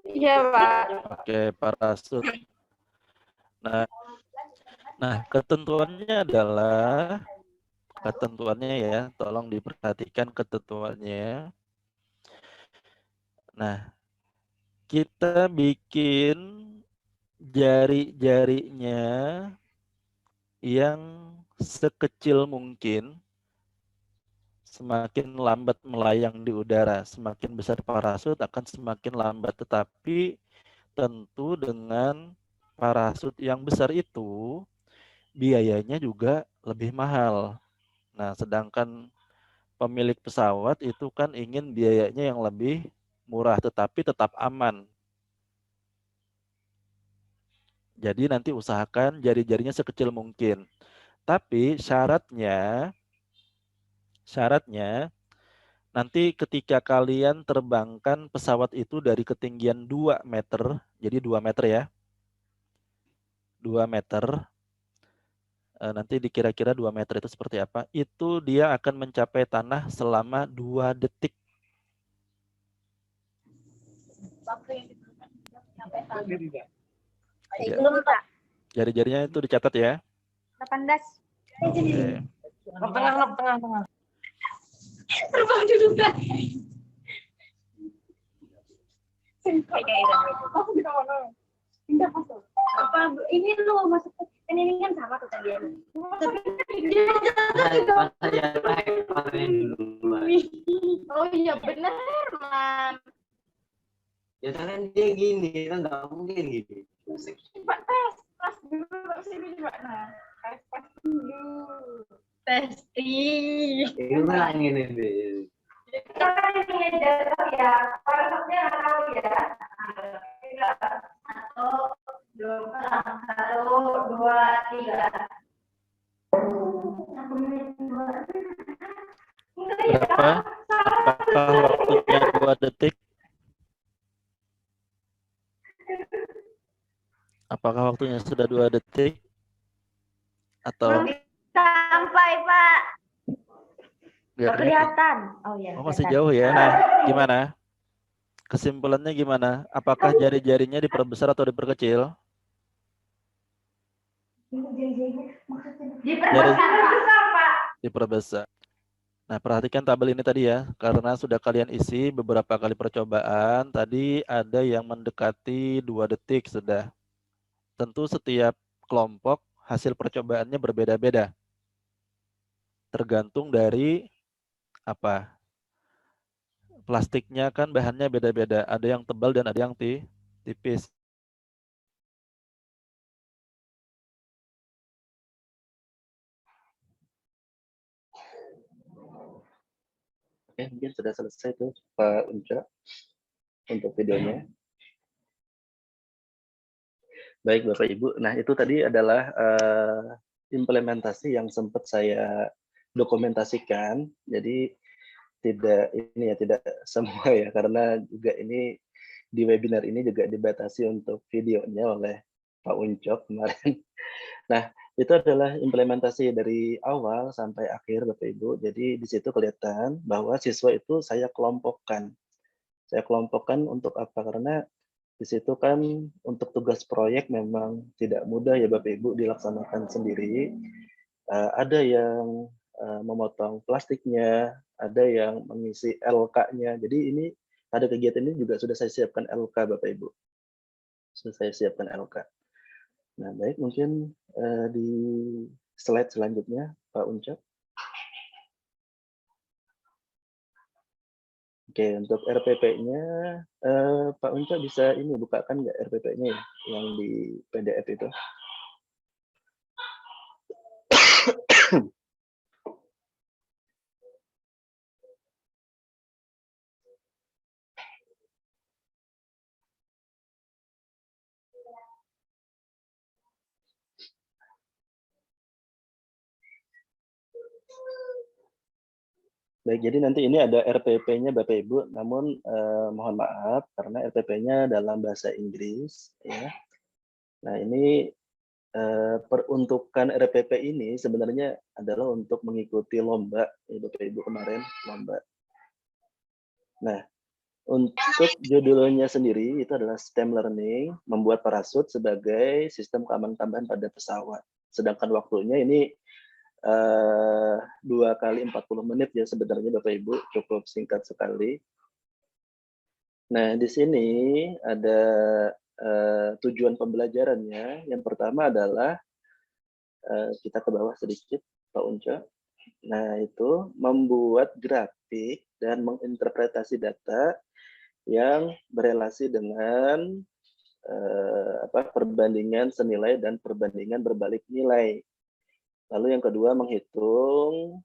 Iya Pak. Oke, parasut. Nah, ketentuannya ya, tolong diperhatikan ketentuannya. Nah, kita bikin jari-jarinya yang sekecil mungkin. Semakin lambat melayang di udara, semakin besar parasut akan semakin lambat. Tetapi tentu dengan parasut yang besar itu biayanya juga lebih mahal. Nah, sedangkan pemilik pesawat itu kan ingin biayanya yang lebih murah tetapi tetap aman. Jadi nanti usahakan jari-jarinya sekecil mungkin. Tapi syaratnya nanti ketika kalian terbangkan pesawat itu dari ketinggian 2 meter, jadi 2 meter ya. 2 meter. Nanti dikira-kira 2 meter itu seperti apa? Itu dia akan mencapai tanah selama 2 detik. Ya. Jari-jarinya itu dicatat ya. 18. Oke. Tengah. Terbang juga. Pindah masuk. Apa ini lu masuk kan ini kan sama tuh tadi. Oh iya benar, Mam. Ya kan dia gini, kan nggak mungkin gini. Coba tes dulu sini coba. Nah, tes dulu. Testing. Itu kan gini deh. Sekarang ini aja ya, parasutnya nggak tahu ya. Satu, dua, tiga. Berapa? Apakah waktunya 2 detik? Apakah waktunya sudah 2 detik? Atau Sampai, Pak. nggak Kelihatan. Oh ya. Oh, masih jauh ya. Nah, gimana? Kesimpulannya gimana? Apakah jari-jarinya diperbesar atau diperkecil? Diperbesar, Pak. Diperbesar. Nah, perhatikan tabel ini tadi ya, karena sudah kalian isi beberapa kali percobaan, tadi ada yang mendekati 2 detik sudah. Tentu setiap kelompok hasil percobaannya berbeda-beda. Tergantung dari apa? Plastiknya kan bahannya beda-beda, ada yang tebal dan ada yang tipis. Oke, mungkin sudah selesai tuh Pak Unca untuk videonya. Baik Bapak Ibu, nah itu tadi adalah implementasi yang sempat saya dokumentasikan. Jadi tidak semua ya, karena juga ini di webinar ini juga dibatasi untuk videonya oleh Pak Uncok kemarin. Nah, itu adalah implementasi dari awal sampai akhir Bapak Ibu. Jadi di situ kelihatan bahwa siswa itu saya kelompokkan. Saya kelompokkan untuk apa? Karena di situ kan untuk tugas proyek memang tidak mudah ya Bapak Ibu dilaksanakan sendiri. Ada yang memotong plastiknya, ada yang mengisi LK-nya. Jadi ini pada kegiatan ini juga sudah saya siapkan LK Bapak Ibu. Sudah saya siapkan LK. Nah, baik, mungkin di slide selanjutnya, Pak Uncok. Oke, untuk RPP-nya, Pak Uncok bisa ini bukakan nggak RPP-nya ya, yang di PDF itu? Baik, jadi nanti ini ada RPP-nya Bapak Ibu, namun mohon maaf karena RPP-nya dalam bahasa Inggris. Ya. Nah ini peruntukan RPP ini sebenarnya adalah untuk mengikuti lomba, ya Bapak Ibu kemarin lomba. Nah, untuk judulnya sendiri itu adalah STEM Learning, membuat parasut sebagai sistem keamanan tambahan pada pesawat. Sedangkan waktunya ini 2 kali 40 menit ya sebenarnya Bapak Ibu, cukup singkat sekali. Nah, di sini ada tujuan pembelajarannya. Yang pertama adalah kita ke bawah sedikit, Pak Unca. Nah, itu membuat grafik dan menginterpretasi data yang berelasi dengan perbandingan senilai dan perbandingan berbalik nilai. Lalu yang kedua menghitung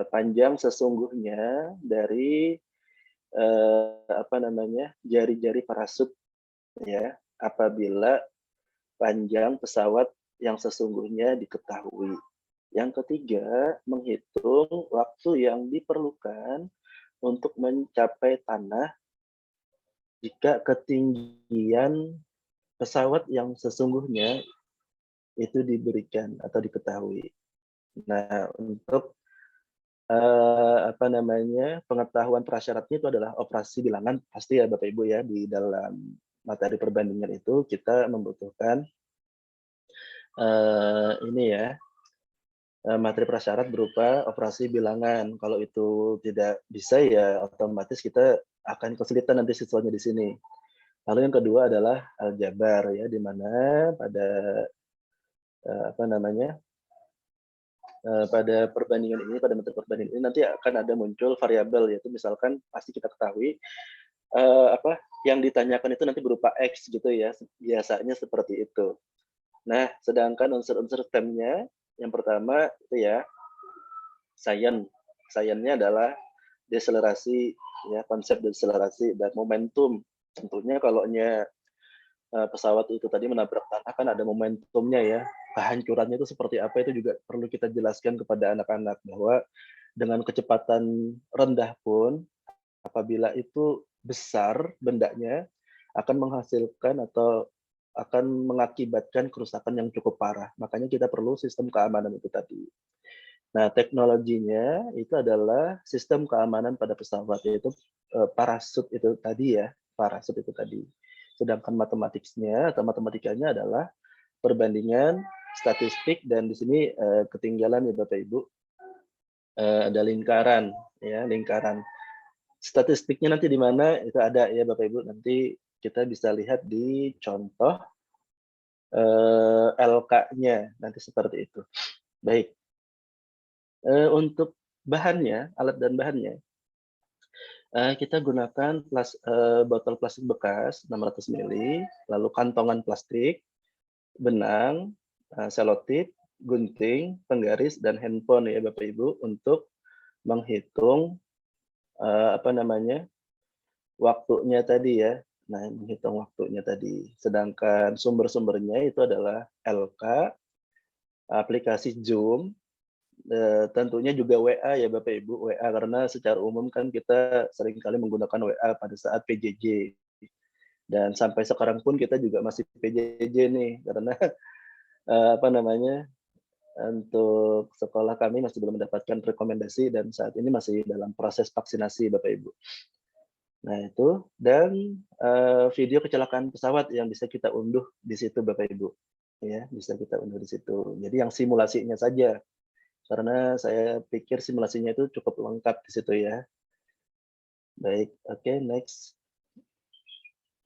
panjang sesungguhnya dari jari-jari parasut ya apabila panjang pesawat yang sesungguhnya diketahui. Yang ketiga menghitung waktu yang diperlukan untuk mencapai tanah jika ketinggian pesawat yang sesungguhnya itu diberikan atau diketahui. Nah, untuk pengetahuan prasyaratnya itu adalah operasi bilangan, pasti ya Bapak Ibu ya, di dalam materi perbandingan itu kita membutuhkan materi prasyarat berupa operasi bilangan. Kalau itu tidak bisa ya otomatis kita akan kesulitan nanti siswanya di sini. Lalu yang kedua adalah aljabar ya, di mana pada apa namanya pada perbandingan ini, pada metode perbandingan ini nanti akan ada muncul variabel, yaitu misalkan pasti kita ketahui apa yang ditanyakan itu nanti berupa X gitu ya, biasanya seperti itu. Nah, sedangkan unsur-unsur STEM-nya yang pertama itu ya science-nya adalah deselerasi ya, konsep deselerasi dan momentum. Tentunya kalau pesawat itu tadi menabrak tanah kan ada momentumnya ya, kehancurannya itu seperti apa itu juga perlu kita jelaskan kepada anak-anak bahwa dengan kecepatan rendah pun apabila itu besar bendanya akan menghasilkan atau akan mengakibatkan kerusakan yang cukup parah. Makanya kita perlu sistem keamanan itu tadi. Nah, teknologinya itu adalah sistem keamanan pada pesawat, yaitu parasut itu tadi ya, parasut itu tadi. Sedangkan matematiknya atau matematikanya adalah perbandingan statistik, dan di sini ketinggalan ya Bapak Ibu, ada lingkaran ya, lingkaran. Statistiknya nanti di mana itu ada ya Bapak Ibu, nanti kita bisa lihat di contoh LK-nya nanti seperti itu. Baik. Untuk bahannya, alat dan bahannya, kita gunakan botol plastik bekas 600 ml, lalu kantongan plastik, benang, selotip, gunting, penggaris, dan handphone ya Bapak Ibu untuk menghitung apa namanya waktunya tadi ya. Nah, menghitung waktunya tadi. Sedangkan sumber-sumbernya itu adalah LK, aplikasi Zoom, tentunya juga WA ya Bapak Ibu, WA karena secara umum kan kita seringkali menggunakan WA pada saat PJJ. Dan sampai sekarang pun kita juga masih PJJ nih karena apa namanya untuk sekolah kami masih belum mendapatkan rekomendasi dan saat ini masih dalam proses vaksinasi Bapak Ibu. Nah itu, dan video kecelakaan pesawat yang bisa kita unduh di situ Bapak Ibu, ya bisa kita unduh di situ. Jadi yang simulasinya saja, karena saya pikir simulasinya itu cukup lengkap di situ ya. Baik, oke, next.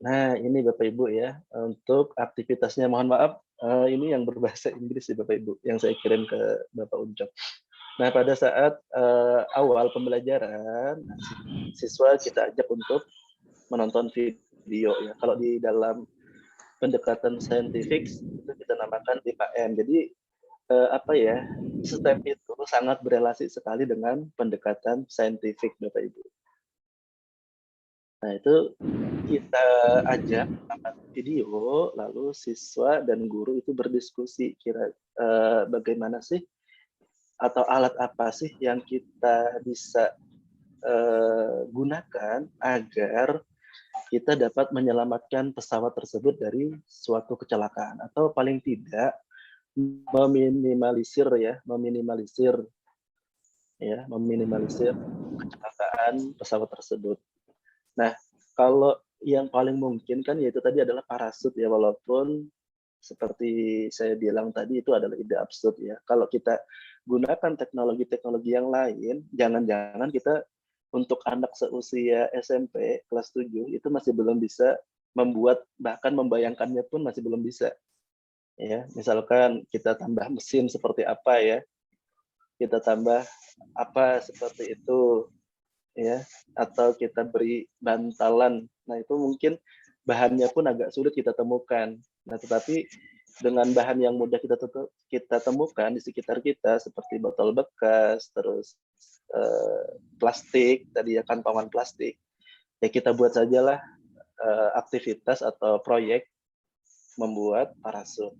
Nah ini Bapak Ibu ya, untuk aktivitasnya mohon maaf, ini yang berbahasa Inggris ya Bapak Ibu, yang saya kirim ke Bapak Uncok. Nah pada saat awal pembelajaran, siswa kita ajak untuk menonton video ya. Kalau di dalam pendekatan saintifik itu kita namakan 5M. Jadi apa ya, STEM itu sangat berelasi sekali dengan pendekatan saintifik Bapak Ibu. Nah itu kita ajak video, lalu siswa dan guru itu berdiskusi kira bagaimana sih atau alat apa sih yang kita bisa gunakan agar kita dapat menyelamatkan pesawat tersebut dari suatu kecelakaan atau paling tidak meminimalisir kecelakaan pesawat tersebut. Nah, kalau yang paling mungkin kan yaitu tadi adalah parasut ya, walaupun seperti saya bilang tadi itu adalah ide absurd ya. Kalau kita gunakan teknologi-teknologi yang lain, jangan-jangan kita untuk anak seusia SMP kelas 7 itu masih belum bisa membuat, bahkan membayangkannya pun masih belum bisa. Ya, misalkan kita tambah mesin seperti apa ya, kita tambah apa seperti itu ya, atau kita beri bantalan. Nah itu mungkin bahannya pun agak sulit kita temukan. Nah tetapi dengan bahan yang mudah kita temukan di sekitar kita seperti botol bekas, terus plastik tadi ya, kantongan plastik, ya kita buat sajalah aktivitas atau proyek membuat parasut.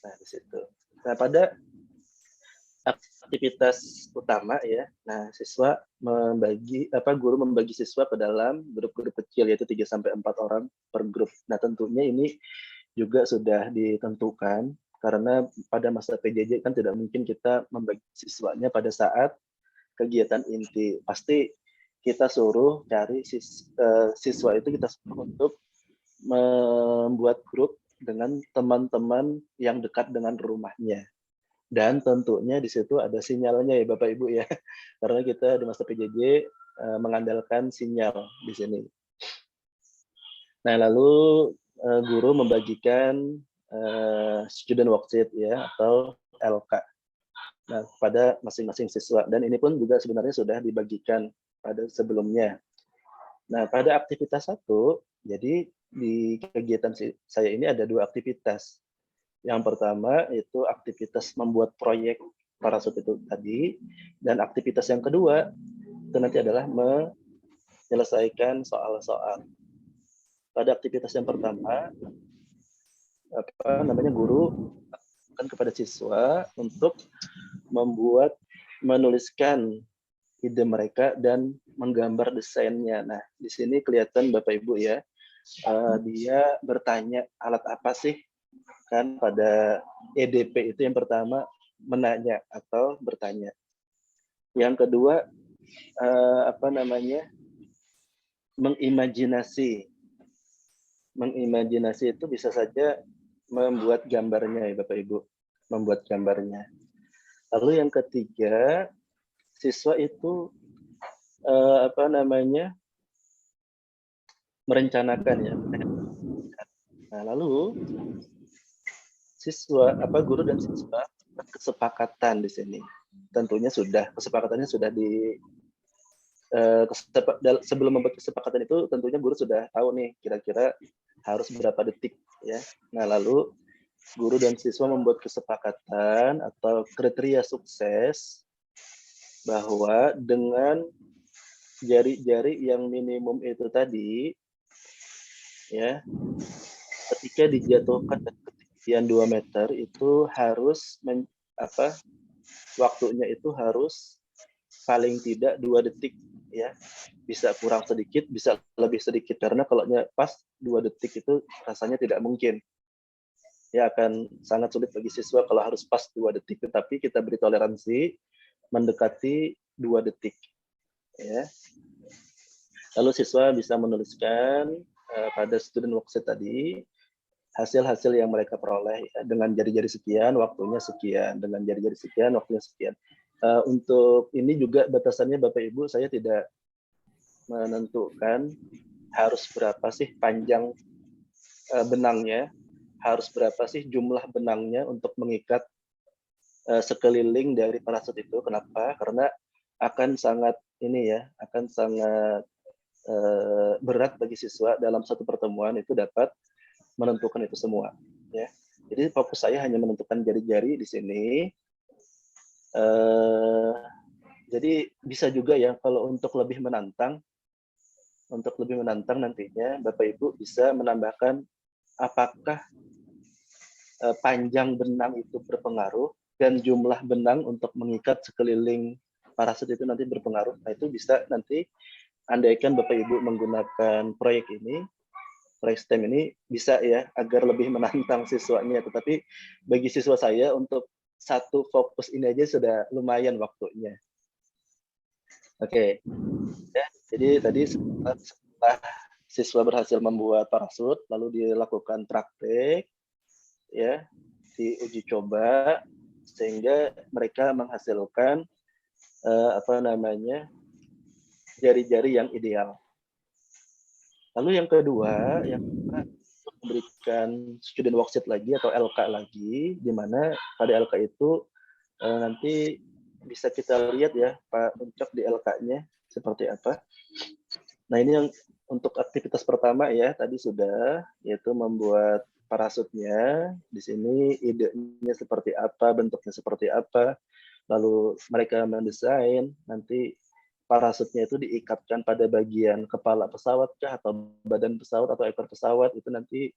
Nah di situ. Nah pada aktivitas utama ya. Nah, guru membagi siswa ke dalam grup-grup kecil yaitu 3 sampai 4 orang per grup. Nah, tentunya ini juga sudah ditentukan karena pada masa PJJ kan tidak mungkin kita membagi siswanya pada saat kegiatan inti. Pasti kita suruh cari siswa itu kita suruh untuk membuat grup dengan teman-teman yang dekat dengan rumahnya. Dan tentunya di situ ada sinyalnya ya Bapak Ibu ya. Karena kita di masa PJJ mengandalkan sinyal di sini. Nah, lalu guru membagikan student worksheet ya atau LK. Nah, pada masing-masing siswa, dan ini pun juga sebenarnya sudah dibagikan pada sebelumnya. Nah, pada aktivitas 1, jadi di kegiatan saya ini ada 2 aktivitas. Yang pertama itu aktivitas membuat proyek parasut itu tadi, dan aktivitas yang kedua itu nanti adalah menyelesaikan soal-soal. Pada aktivitas yang pertama, guru akan kepada siswa untuk menuliskan ide mereka dan menggambar desainnya. Nah, di sini kelihatan Bapak Ibu ya, dia bertanya alat apa sih, kan pada EDP itu yang pertama menanya atau bertanya. Yang kedua mengimajinasi. Mengimajinasi itu bisa saja membuat gambarnya ya Bapak Ibu, membuat gambarnya. Lalu yang ketiga, siswa itu merencanakan ya. Nah, lalu guru dan siswa kesepakatan di sini. Tentunya kesepakatannya sudah sebelum membuat kesepakatan itu tentunya guru sudah tahu nih kira-kira harus berapa detik ya. Nah, lalu guru dan siswa membuat kesepakatan atau kriteria sukses bahwa dengan jari-jari yang minimum itu tadi ya, ketika dijatuhkan ke ketinggian 2 meter itu harus waktunya itu harus paling tidak 2 detik ya. Bisa kurang sedikit, bisa lebih sedikit, karena kalau pas 2 detik itu rasanya tidak mungkin. Ya, akan sangat sulit bagi siswa kalau harus pas 2 detik, tetapi kita beri toleransi mendekati 2 detik. Ya. Lalu siswa bisa menuliskan pada student worksheet tadi hasil-hasil yang mereka peroleh ya, dengan jari-jari sekian, waktunya sekian, dengan jari-jari sekian, waktunya sekian. Untuk ini juga batasannya Bapak Ibu, saya tidak menentukan harus berapa sih panjang benangnya, harus berapa sih jumlah benangnya untuk mengikat sekeliling dari parasut itu. Kenapa? Karena akan sangat berat bagi siswa dalam satu pertemuan itu dapat menentukan itu semua. Ya. Jadi fokus saya hanya menentukan jari-jari di sini. Jadi bisa juga ya kalau untuk lebih menantang nantinya Bapak Ibu bisa menambahkan apakah panjang benang itu berpengaruh dan jumlah benang untuk mengikat sekeliling parasut itu nanti berpengaruh. Nah, itu bisa nanti andaikan Bapak Ibu menggunakan proyek STEM ini bisa ya agar lebih menantang siswanya. Tetapi bagi siswa saya untuk satu fokus ini aja sudah lumayan waktunya. Oke. Ya, jadi tadi setelah siswa berhasil membuat parasut, lalu dilakukan praktek, ya, diuji coba, sehingga mereka menghasilkan jari-jari yang ideal. Lalu yang kedua, yang kita memberikan student worksheet lagi atau LK lagi, di mana pada LK itu nanti bisa kita lihat ya Pak Uncok di LK-nya seperti apa. Nah, ini yang untuk aktivitas pertama ya, tadi sudah, yaitu membuat parasutnya. Di sini idenya seperti apa, bentuknya seperti apa, lalu mereka mendesain, nanti parasutnya itu diikatkan pada bagian kepala pesawat kah, atau badan pesawat, atau ekor pesawat, itu nanti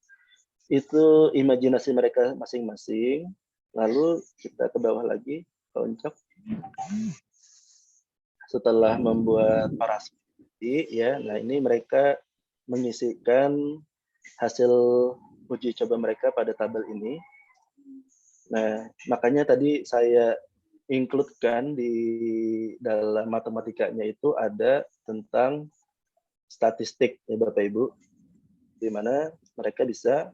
itu imajinasi mereka masing-masing. Lalu kita ke bawah lagi, Pak Uncok. Setelah membuat parasut ya, nah ini mereka mengisikan hasil uji coba mereka pada tabel ini. Nah, makanya tadi saya include-kan di dalam matematikanya itu ada tentang statistik ya Bapak Ibu, di mana mereka bisa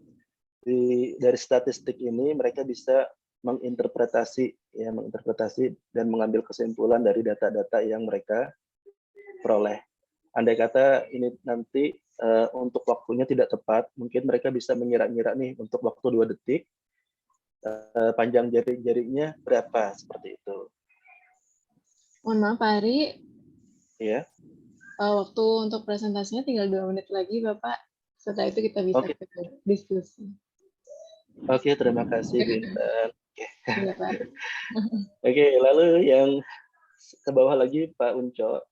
dari statistik ini mereka bisa menginterpretasi dan mengambil kesimpulan dari data-data yang mereka peroleh. andai kata ini nanti untuk waktunya tidak tepat, mungkin mereka bisa mengira-ngira nih untuk waktu 2 detik, panjang jari-jarinya berapa, seperti itu. Mohon maaf Pak Ari, Ya. waktu untuk presentasinya tinggal 2 menit lagi Bapak. Setelah itu kita bisa Oke. diskusi. Oke, terima kasih Bu Intan. Iya, Pak. Oke, lalu yang ke bawah lagi Pak Unco.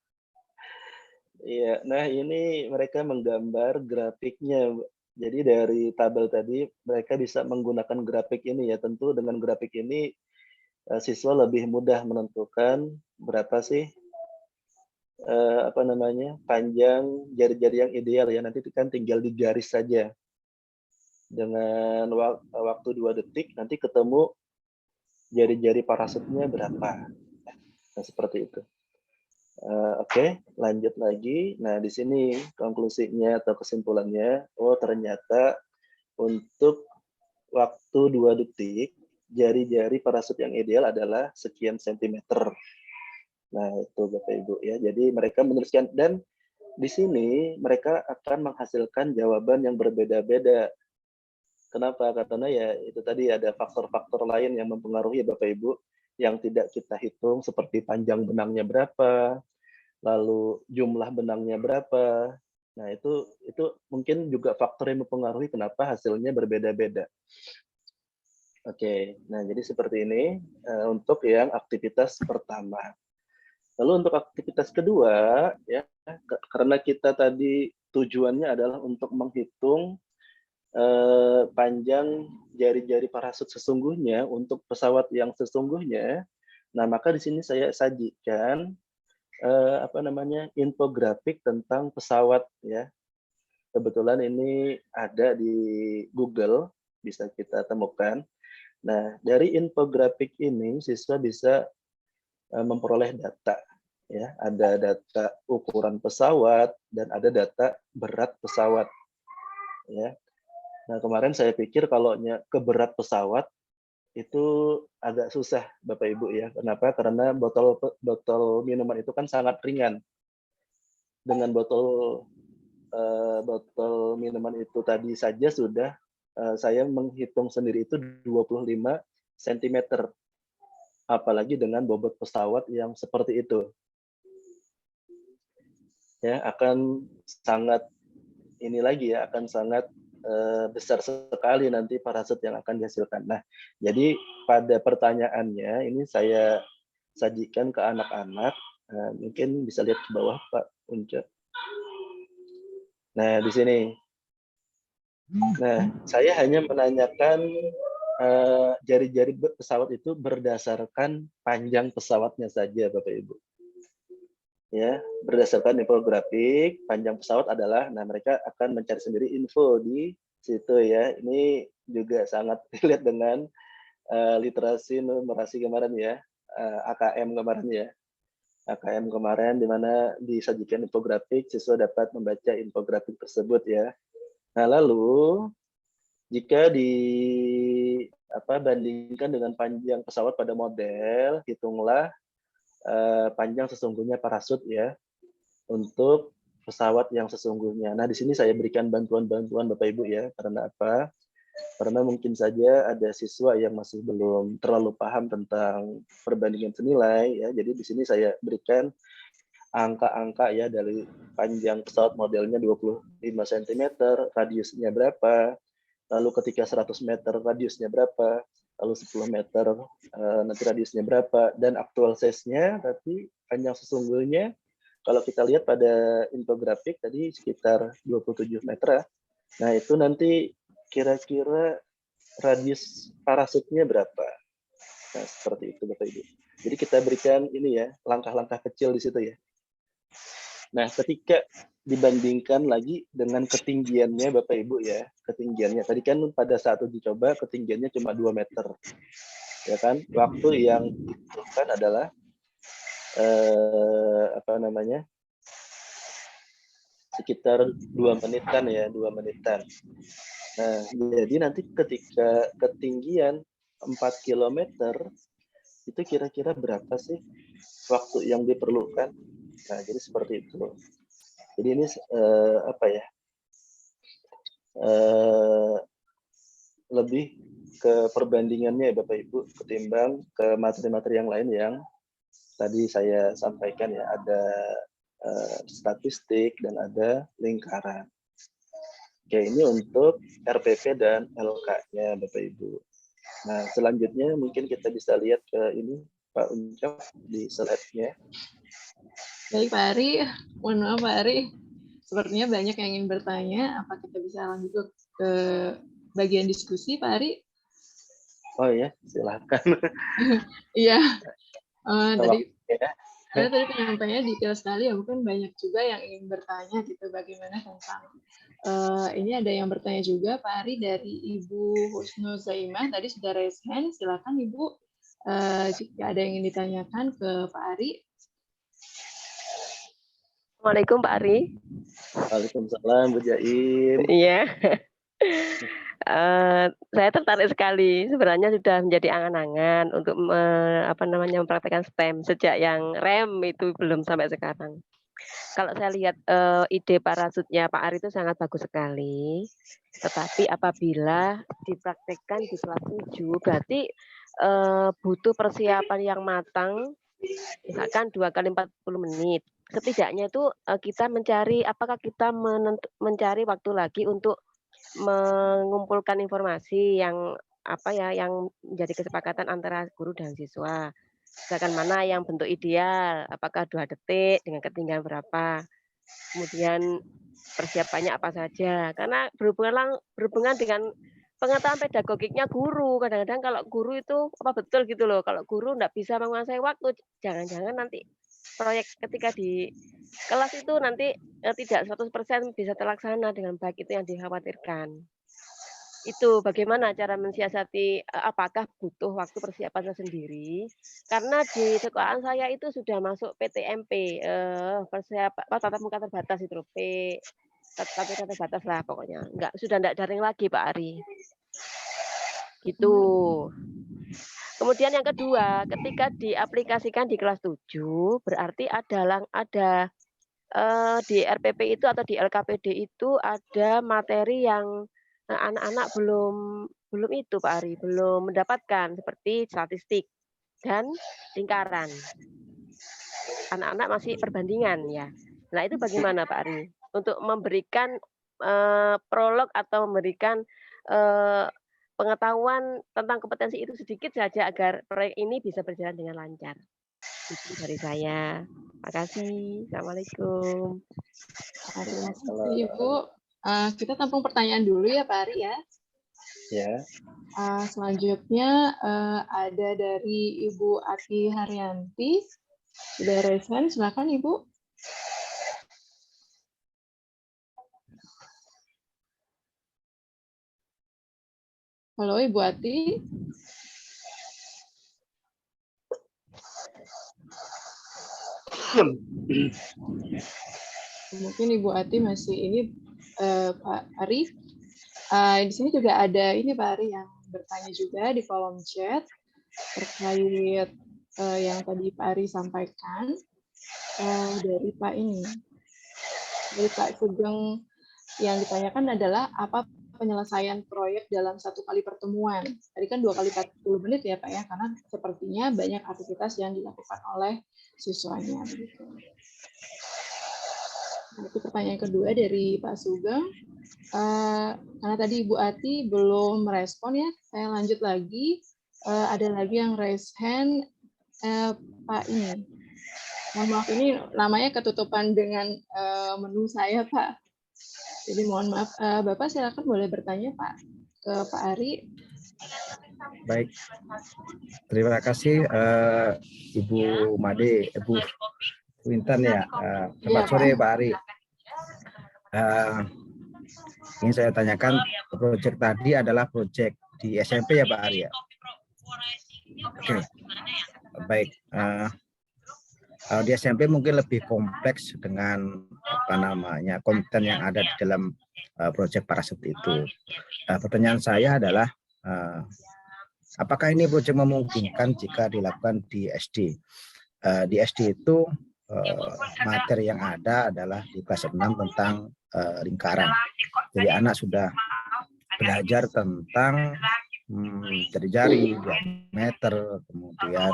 Iya, nah ini mereka menggambar grafiknya. Jadi dari tabel tadi mereka bisa menggunakan grafik ini ya. Tentu dengan grafik ini siswa lebih mudah menentukan berapa sih panjang jari-jari yang ideal ya. Nanti kan tinggal digaris saja. Dengan waktu 2 detik nanti ketemu jari-jari parasutnya berapa. Nah, seperti itu. Oke, lanjut lagi. Nah, di sini konklusinya atau kesimpulannya, oh ternyata untuk waktu 2 detik, jari-jari parasut yang ideal adalah sekian sentimeter. Nah, itu Bapak Ibu ya. Jadi mereka menuliskan, dan di sini mereka akan menghasilkan jawaban yang berbeda-beda. Kenapa? Karena ya itu tadi ada faktor-faktor lain yang mempengaruhi Bapak Ibu yang tidak kita hitung, seperti panjang benangnya berapa, lalu jumlah benangnya berapa. Nah, itu mungkin juga faktor yang mempengaruhi kenapa hasilnya berbeda-beda. Oke, nah jadi seperti ini untuk yang aktivitas pertama. Lalu untuk aktivitas kedua, ya karena kita tadi tujuannya adalah untuk menghitung panjang jari-jari parasut sesungguhnya untuk pesawat yang sesungguhnya. Nah, maka di sini saya sajikan infografik tentang pesawat ya. Kebetulan ini ada di Google, bisa kita temukan. Nah, dari infografik ini siswa bisa memperoleh data ya, ada data ukuran pesawat dan ada data berat pesawat ya. Nah, kemarin saya pikir kalau ke berat pesawat itu agak susah Bapak Ibu ya. Kenapa? Karena botol minuman itu kan sangat ringan. Dengan botol minuman itu tadi saja sudah saya menghitung sendiri itu 25 cm. Apalagi dengan bobot pesawat yang seperti itu. Ya, akan sangat akan sangat besar sekali nanti parasut yang akan dihasilkan. Nah, jadi pada pertanyaannya ini saya sajikan ke anak-anak. Mungkin bisa lihat ke bawah Pak Unca. Nah, di sini. Nah, saya hanya menanyakan jari-jari pesawat itu berdasarkan panjang pesawatnya saja, Bapak Ibu. Ya, berdasarkan infografik, panjang pesawat adalah, nah mereka akan mencari sendiri info di situ ya. Ini juga sangat relate dengan literasi numerasi kemarin ya, AKM kemarin ya. AKM kemarin di mana disajikan infografik, siswa dapat membaca infografik tersebut ya. Nah, lalu jika bandingkan dengan panjang pesawat pada model, hitunglah panjang sesungguhnya parasut ya untuk pesawat yang sesungguhnya. Nah, di sini saya berikan bantuan-bantuan Bapak Ibu ya. Karena apa? Karena mungkin saja ada siswa yang masih belum terlalu paham tentang perbandingan senilai ya. Jadi di sini saya berikan angka-angka ya dari panjang pesawat modelnya 25 cm, radiusnya berapa, lalu ketika 100 meter radiusnya berapa, lalu 10 meter nanti radiusnya berapa, dan actual size-nya tapi panjang sesungguhnya kalau kita lihat pada infografik tadi sekitar 27 meter. Nah, itu nanti kira-kira radius parasutnya berapa. Nah, seperti itu Bapak Ibu. Jadi kita berikan ini ya, langkah-langkah kecil di situ ya. Nah, ketika dibandingkan lagi dengan ketinggiannya Bapak Ibu ya, ketinggiannya. Tadi kan pada saat uji coba ketinggiannya cuma 2 meter. Ya kan? Waktu yang dibutuhkan adalah sekitar 2 menitan ya, 2 menitan. Nah, jadi nanti ketika ketinggian 4 km itu kira-kira berapa sih waktu yang diperlukan? Nah, jadi seperti itu. Jadi ini lebih ke perbandingannya ya Bapak Ibu ketimbang ke materi-materi yang lain yang tadi saya sampaikan ya, ada statistik dan ada lingkaran. Oke, ini untuk RPP dan LK-nya Bapak Ibu. Nah, selanjutnya mungkin kita bisa lihat ke ini Pak Uncok di slide-nya. Baik Pak Ari, mohon maaf Pak Ari. Sepertinya banyak yang ingin bertanya. Apa kita bisa lanjut ke bagian diskusi Pak Ari? Oh ya, silakan. Iya. Tadi penyampaiannya detail sekali ya, mungkin banyak juga yang ingin bertanya gitu bagaimana tentang ini ada yang bertanya juga Pak Ari dari Ibu Husnul Zaimah tadi sudah raise hand, silakan Ibu jika ada yang ingin ditanyakan ke Pak Ari. Assalamualaikum Pak Ari. Waalaikumsalam Bu Jaim. Iya. Saya tertarik sekali, sebenarnya sudah menjadi angan-angan untuk mempraktekkan STEM sejak yang rem itu belum sampai sekarang. Kalau saya lihat ide parasutnya Pak Ari itu sangat bagus sekali, tetapi apabila dipraktekkan di kelas 7 berarti butuh persiapan yang matang, misalkan 2 kali 40 menit. Setidaknya itu kita mencari, apakah kita mencari waktu lagi untuk mengumpulkan informasi yang yang menjadi kesepakatan antara guru dan siswa. Misalkan mana yang bentuk ideal, apakah 2 detik dengan ketinggian berapa. Kemudian persiapannya apa saja. Karena berhubungan dengan pengetahuan pedagogiknya guru. Kadang-kadang kalau guru itu betul gitu loh. Kalau guru enggak bisa menguasai waktu, jangan-jangan nanti proyek ketika di kelas itu nanti tidak 100% bisa terlaksana dengan baik, itu yang dikhawatirkan. Itu bagaimana cara mensiasati, apakah butuh waktu persiapan sendiri? Karena di sekolahan saya itu sudah masuk PTMP, tatap muka terbatas itu, tatap muka terbatas lah pokoknya. Sudah enggak daring lagi Pak Ari. Gitu. Kemudian yang kedua, ketika diaplikasikan di kelas 7, berarti ada di RPP itu atau di LKPD itu ada materi yang anak-anak belum itu Pak Ari, belum mendapatkan seperti statistik dan lingkaran. Anak-anak masih perbandingan ya. Nah, itu bagaimana Pak Ari untuk memberikan prolog atau memberikan pengetahuan tentang kompetensi itu sedikit saja agar proyek ini bisa berjalan dengan lancar. Itu dari saya. Makasih. Assalamualaikum. Terima kasih Ibu. Kita tampung pertanyaan dulu ya Pak Ari ya. Ya. Selanjutnya ada dari Ibu Ati Haryanti. Sudah raise hand, silakan Ibu. Halo Ibu Ati. Mungkin Ibu Ati masih ini Pak Ari. Di sini juga ada ini Pak Ari yang bertanya juga di kolom chat terkait yang tadi Pak Ari sampaikan dari Pak ini. Dari Pak Sugeng yang ditanyakan adalah apa penyelesaian proyek dalam 1 kali pertemuan. Tadi kan 2 kali 40 menit ya Pak ya, karena sepertinya banyak aktivitas yang dilakukan oleh siswanya. Begitu. Nah, itu pertanyaan kedua dari Pak Sugeng. Karena tadi Ibu Ati belum merespon ya, saya lanjut lagi. Ada lagi yang raise hand, Pak ini. Mohon maaf, ini namanya ketutupan dengan menu saya Pak. Jadi mohon maaf, Bapak silakan boleh bertanya Pak ke Pak Ari. Baik, terima kasih Ibu Made, Ibu Wintan ya. Selamat sore Pak Ari. Ini saya tanyakan, proyek tadi adalah proyek di SMP ya Pak Ari ya? Oke, baik. Kalau di SMP mungkin lebih kompleks dengan konten yang ada di dalam proyek parasut itu. Pertanyaan saya adalah, apakah ini proyek memungkinkan jika dilakukan di SD? Di SD itu materi yang ada adalah di kelas 6 tentang lingkaran. Jadi anak sudah belajar tentang jari-jari, diameter, kemudian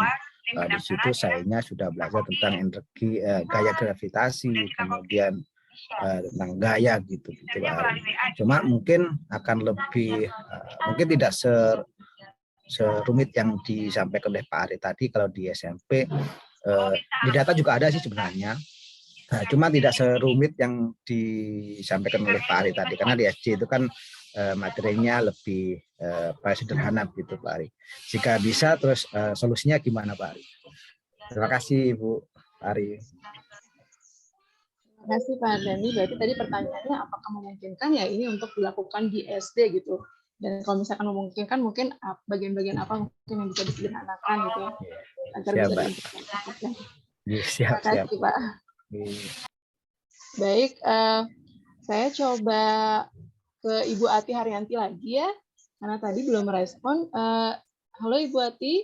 di situ sayanya sudah belajar tentang energi, gaya gravitasi, kemudian tentang gaya gitu Pak Ari. Cuma mungkin akan lebih mungkin tidak serumit yang disampaikan oleh Pak Ari tadi. Kalau di SMP di data juga ada sih sebenarnya. Cuma tidak serumit yang disampaikan oleh Pak Ari tadi, karena di SD itu kan materinya lebih sederhana gitu Pak Ari. Jika bisa terus solusinya gimana Pak Ari? Terima kasih Ibu Ari. Terima kasih Pak Ardhani. Berarti tadi pertanyaannya apakah memungkinkan ya ini untuk dilakukan di SD gitu. Dan kalau misalkan memungkinkan, mungkin bagian-bagian apa mungkin yang bisa disederhanakan gitu ya, agar Siap, bisa Pak. diimplementasikan. Siap, Terima kasih Pak. Baik, saya coba ke Ibu Ati Haryanti lagi ya, karena tadi belum merespon. Halo Ibu Ati.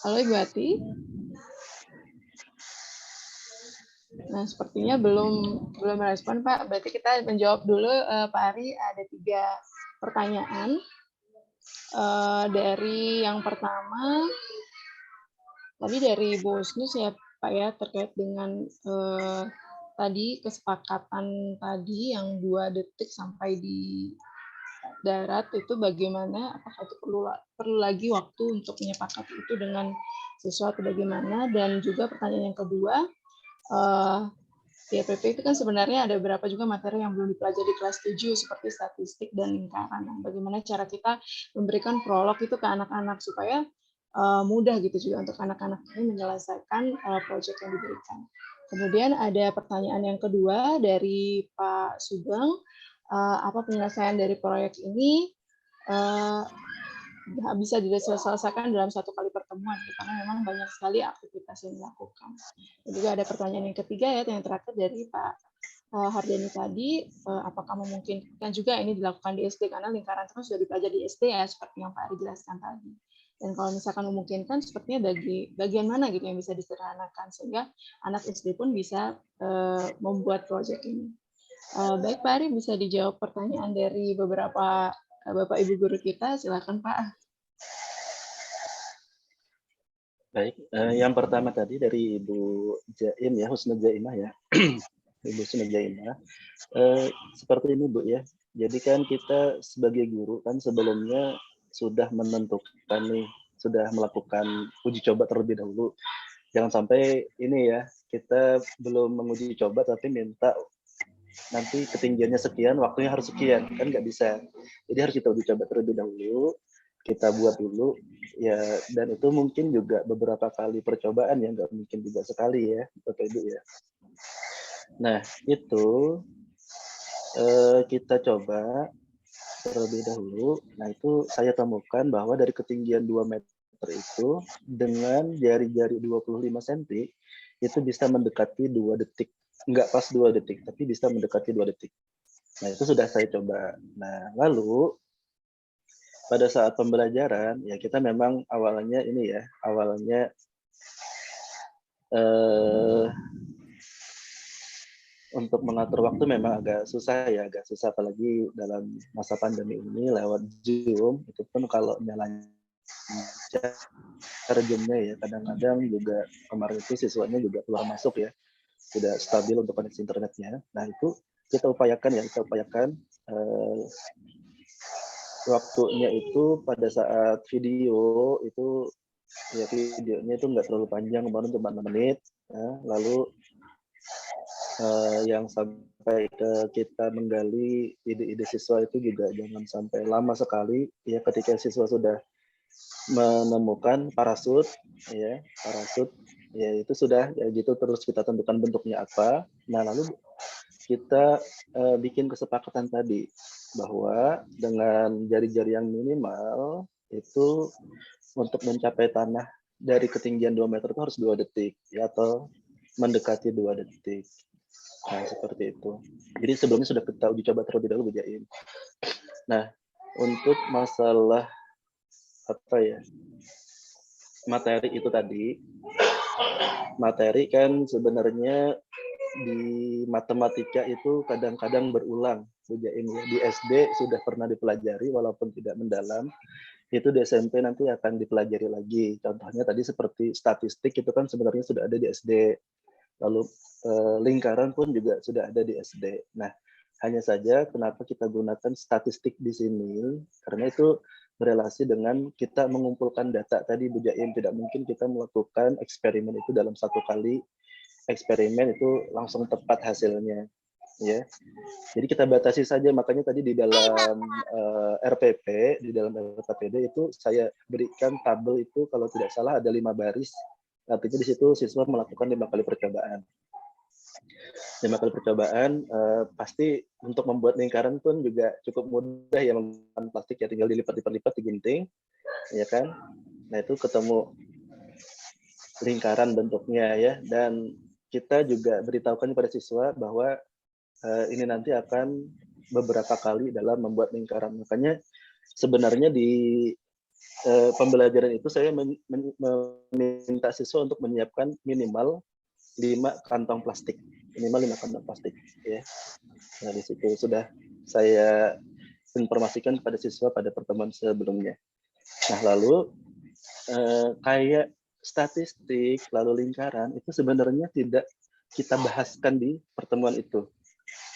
Halo Ibu Ati. Nah, sepertinya belum merespon Pak. Berarti kita menjawab dulu Pak Ari. Ada 3 pertanyaan. Dari yang pertama, tadi dari Bu Husnus ya Pak ya, terkait dengan tadi kesepakatan tadi yang 2 detik sampai di darat itu bagaimana, apakah itu perlu lagi waktu untuk menyepakati itu dengan siswa atau bagaimana. Dan juga pertanyaan yang kedua, di EPP itu kan sebenarnya ada beberapa juga materi yang belum dipelajari di kelas 7 seperti statistik dan lingkaran. Nah, bagaimana cara kita memberikan prolog itu ke anak-anak supaya mudah gitu juga untuk anak-anak ini menyelesaikan proyek yang diberikan. Kemudian ada pertanyaan yang kedua dari Pak Sugeng, apa penyelesaian dari proyek ini bisa diselesaikan dalam 1 kali pertemuan, karena memang banyak sekali aktivitas yang dilakukan. Dan juga ada pertanyaan yang ketiga ya, yang terakhir dari Pak Hardani tadi, apakah memungkinkan juga ini dilakukan di SD, karena lingkaran terus sudah dipelajari di SD ya, seperti yang Pak Ari jelaskan tadi. Dan kalau misalkan memungkinkan, sepertinya bagian mana gitu yang bisa disederhanakan, sehingga anak SD pun bisa membuat proyek ini. Baik Pak Ari, bisa dijawab pertanyaan dari beberapa Bapak Ibu guru kita, silakan Pak. Baik, yang pertama tadi dari Ibu Jaim ya, Husna Jaimah ya, Ibu Husna Jaimah. Seperti ini Bu ya, jadi kan kita sebagai guru kan sebelumnya sudah menentukan nih, sudah melakukan uji coba terlebih dahulu. Jangan sampai ini ya, kita belum menguji coba tapi minta nanti ketinggiannya sekian, waktunya harus sekian, kan nggak bisa. Jadi harus kita uji coba terlebih dahulu, kita buat dulu, ya, dan itu mungkin juga beberapa kali percobaan ya, nggak mungkin juga sekali ya, Bapak Ibu ya. Nah, itu kita coba terlebih dahulu. Nah, itu saya temukan bahwa dari ketinggian 2 meter itu, dengan jari-jari 25 cm, itu bisa mendekati 2 detik. Enggak pas 2 detik, tapi bisa mendekati 2 detik. Nah, itu sudah saya coba. Nah, lalu pada saat pembelajaran, ya kita memang awalnya ini ya, awalnya untuk mengatur waktu memang agak susah ya, agak susah apalagi dalam masa pandemi ini lewat Zoom, itu pun kalau nyalanya Zoom-nya ya, kadang-kadang juga kemarin itu siswanya juga keluar masuk ya, tidak stabil untuk koneksi internetnya. Nah, itu kita upayakan waktunya itu pada saat video itu ya, videonya itu nggak terlalu panjang, kemarin cuma 6 menit ya. Lalu yang sampai ke kita menggali ide-ide siswa itu juga jangan sampai lama sekali ya. Ketika siswa sudah menemukan parasut ya itu sudah ya gitu, terus kita tentukan bentuknya apa. Nah, lalu kita bikin kesepakatan tadi bahwa dengan jari-jari yang minimal itu untuk mencapai tanah dari ketinggian 2 meter itu harus 2 detik ya, atau mendekati 2 detik. Nah, seperti itu. Jadi sebelumnya sudah kita uji coba terlebih dahulu, Bu Jaim. Nah, untuk masalah apa ya, materi itu tadi, materi kan sebenarnya di matematika itu kadang-kadang berulang. Di SD sudah pernah dipelajari walaupun tidak mendalam, itu di SMP nanti akan dipelajari lagi. Contohnya tadi seperti statistik itu kan sebenarnya sudah ada di SD. Lalu lingkaran pun juga sudah ada di SD. Nah, hanya saja kenapa kita gunakan statistik di sini, karena itu berelasi dengan kita mengumpulkan data tadi Bu Jaim. Tidak mungkin kita melakukan eksperimen itu dalam satu kali eksperimen itu langsung tepat hasilnya, ya. Jadi kita batasi saja. Makanya tadi di dalam RPP, di dalam RPPD itu saya berikan tabel itu kalau tidak salah ada 5 baris. Artinya di situ siswa melakukan 5 kali percobaan. 5 kali percobaan, pasti untuk membuat lingkaran pun juga cukup mudah ya, menggunakan plastik ya, tinggal dilipat-lipat digunting, ya kan. Nah itu ketemu lingkaran bentuknya ya, dan kita juga beritahukan kepada siswa bahwa ini nanti akan beberapa kali dalam membuat lingkaran. Makanya sebenarnya di pembelajaran itu saya meminta siswa untuk menyiapkan minimal 5 kantong plastik. Minimal 5 kantong plastik ya. Nah, di situ sudah saya informasikan kepada siswa pada pertemuan sebelumnya. Nah, lalu kayak statistik lalu lingkaran itu sebenarnya tidak kita bahaskan di pertemuan itu.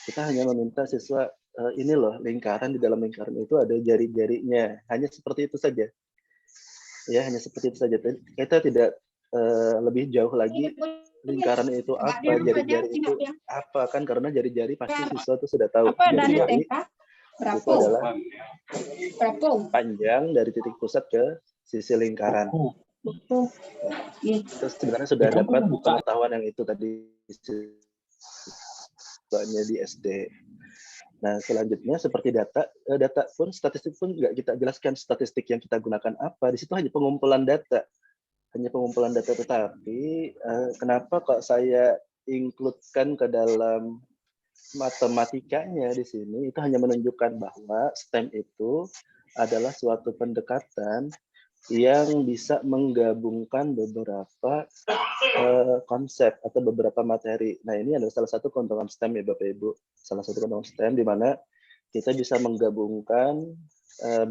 Kita hanya meminta siswa ini loh, lingkaran, di dalam lingkaran itu ada jari-jarinya. Hanya seperti itu saja. Ya, hanya seperti itu saja. Kita tidak lebih jauh lagi lingkaran itu apa, jari-jari itu apa, kan karena jari-jari pasti siswa itu sudah tahu. Jari-jari itu adalah panjang dari titik pusat ke sisi lingkaran. Terus sebenarnya sudah dapat pengetahuan yang itu tadi siswanya di SD. Nah, selanjutnya seperti data pun, statistik pun nggak kita jelaskan statistik yang kita gunakan apa. Di situ hanya pengumpulan data. Tetapi kenapa kok saya include-kan ke dalam matematikanya di sini, itu hanya menunjukkan bahwa STEM itu adalah suatu pendekatan yang bisa menggabungkan beberapa konsep atau beberapa materi. Nah, ini adalah salah satu keuntungan STEM ya Bapak Ibu. Salah satu keuntungan STEM di mana kita bisa menggabungkan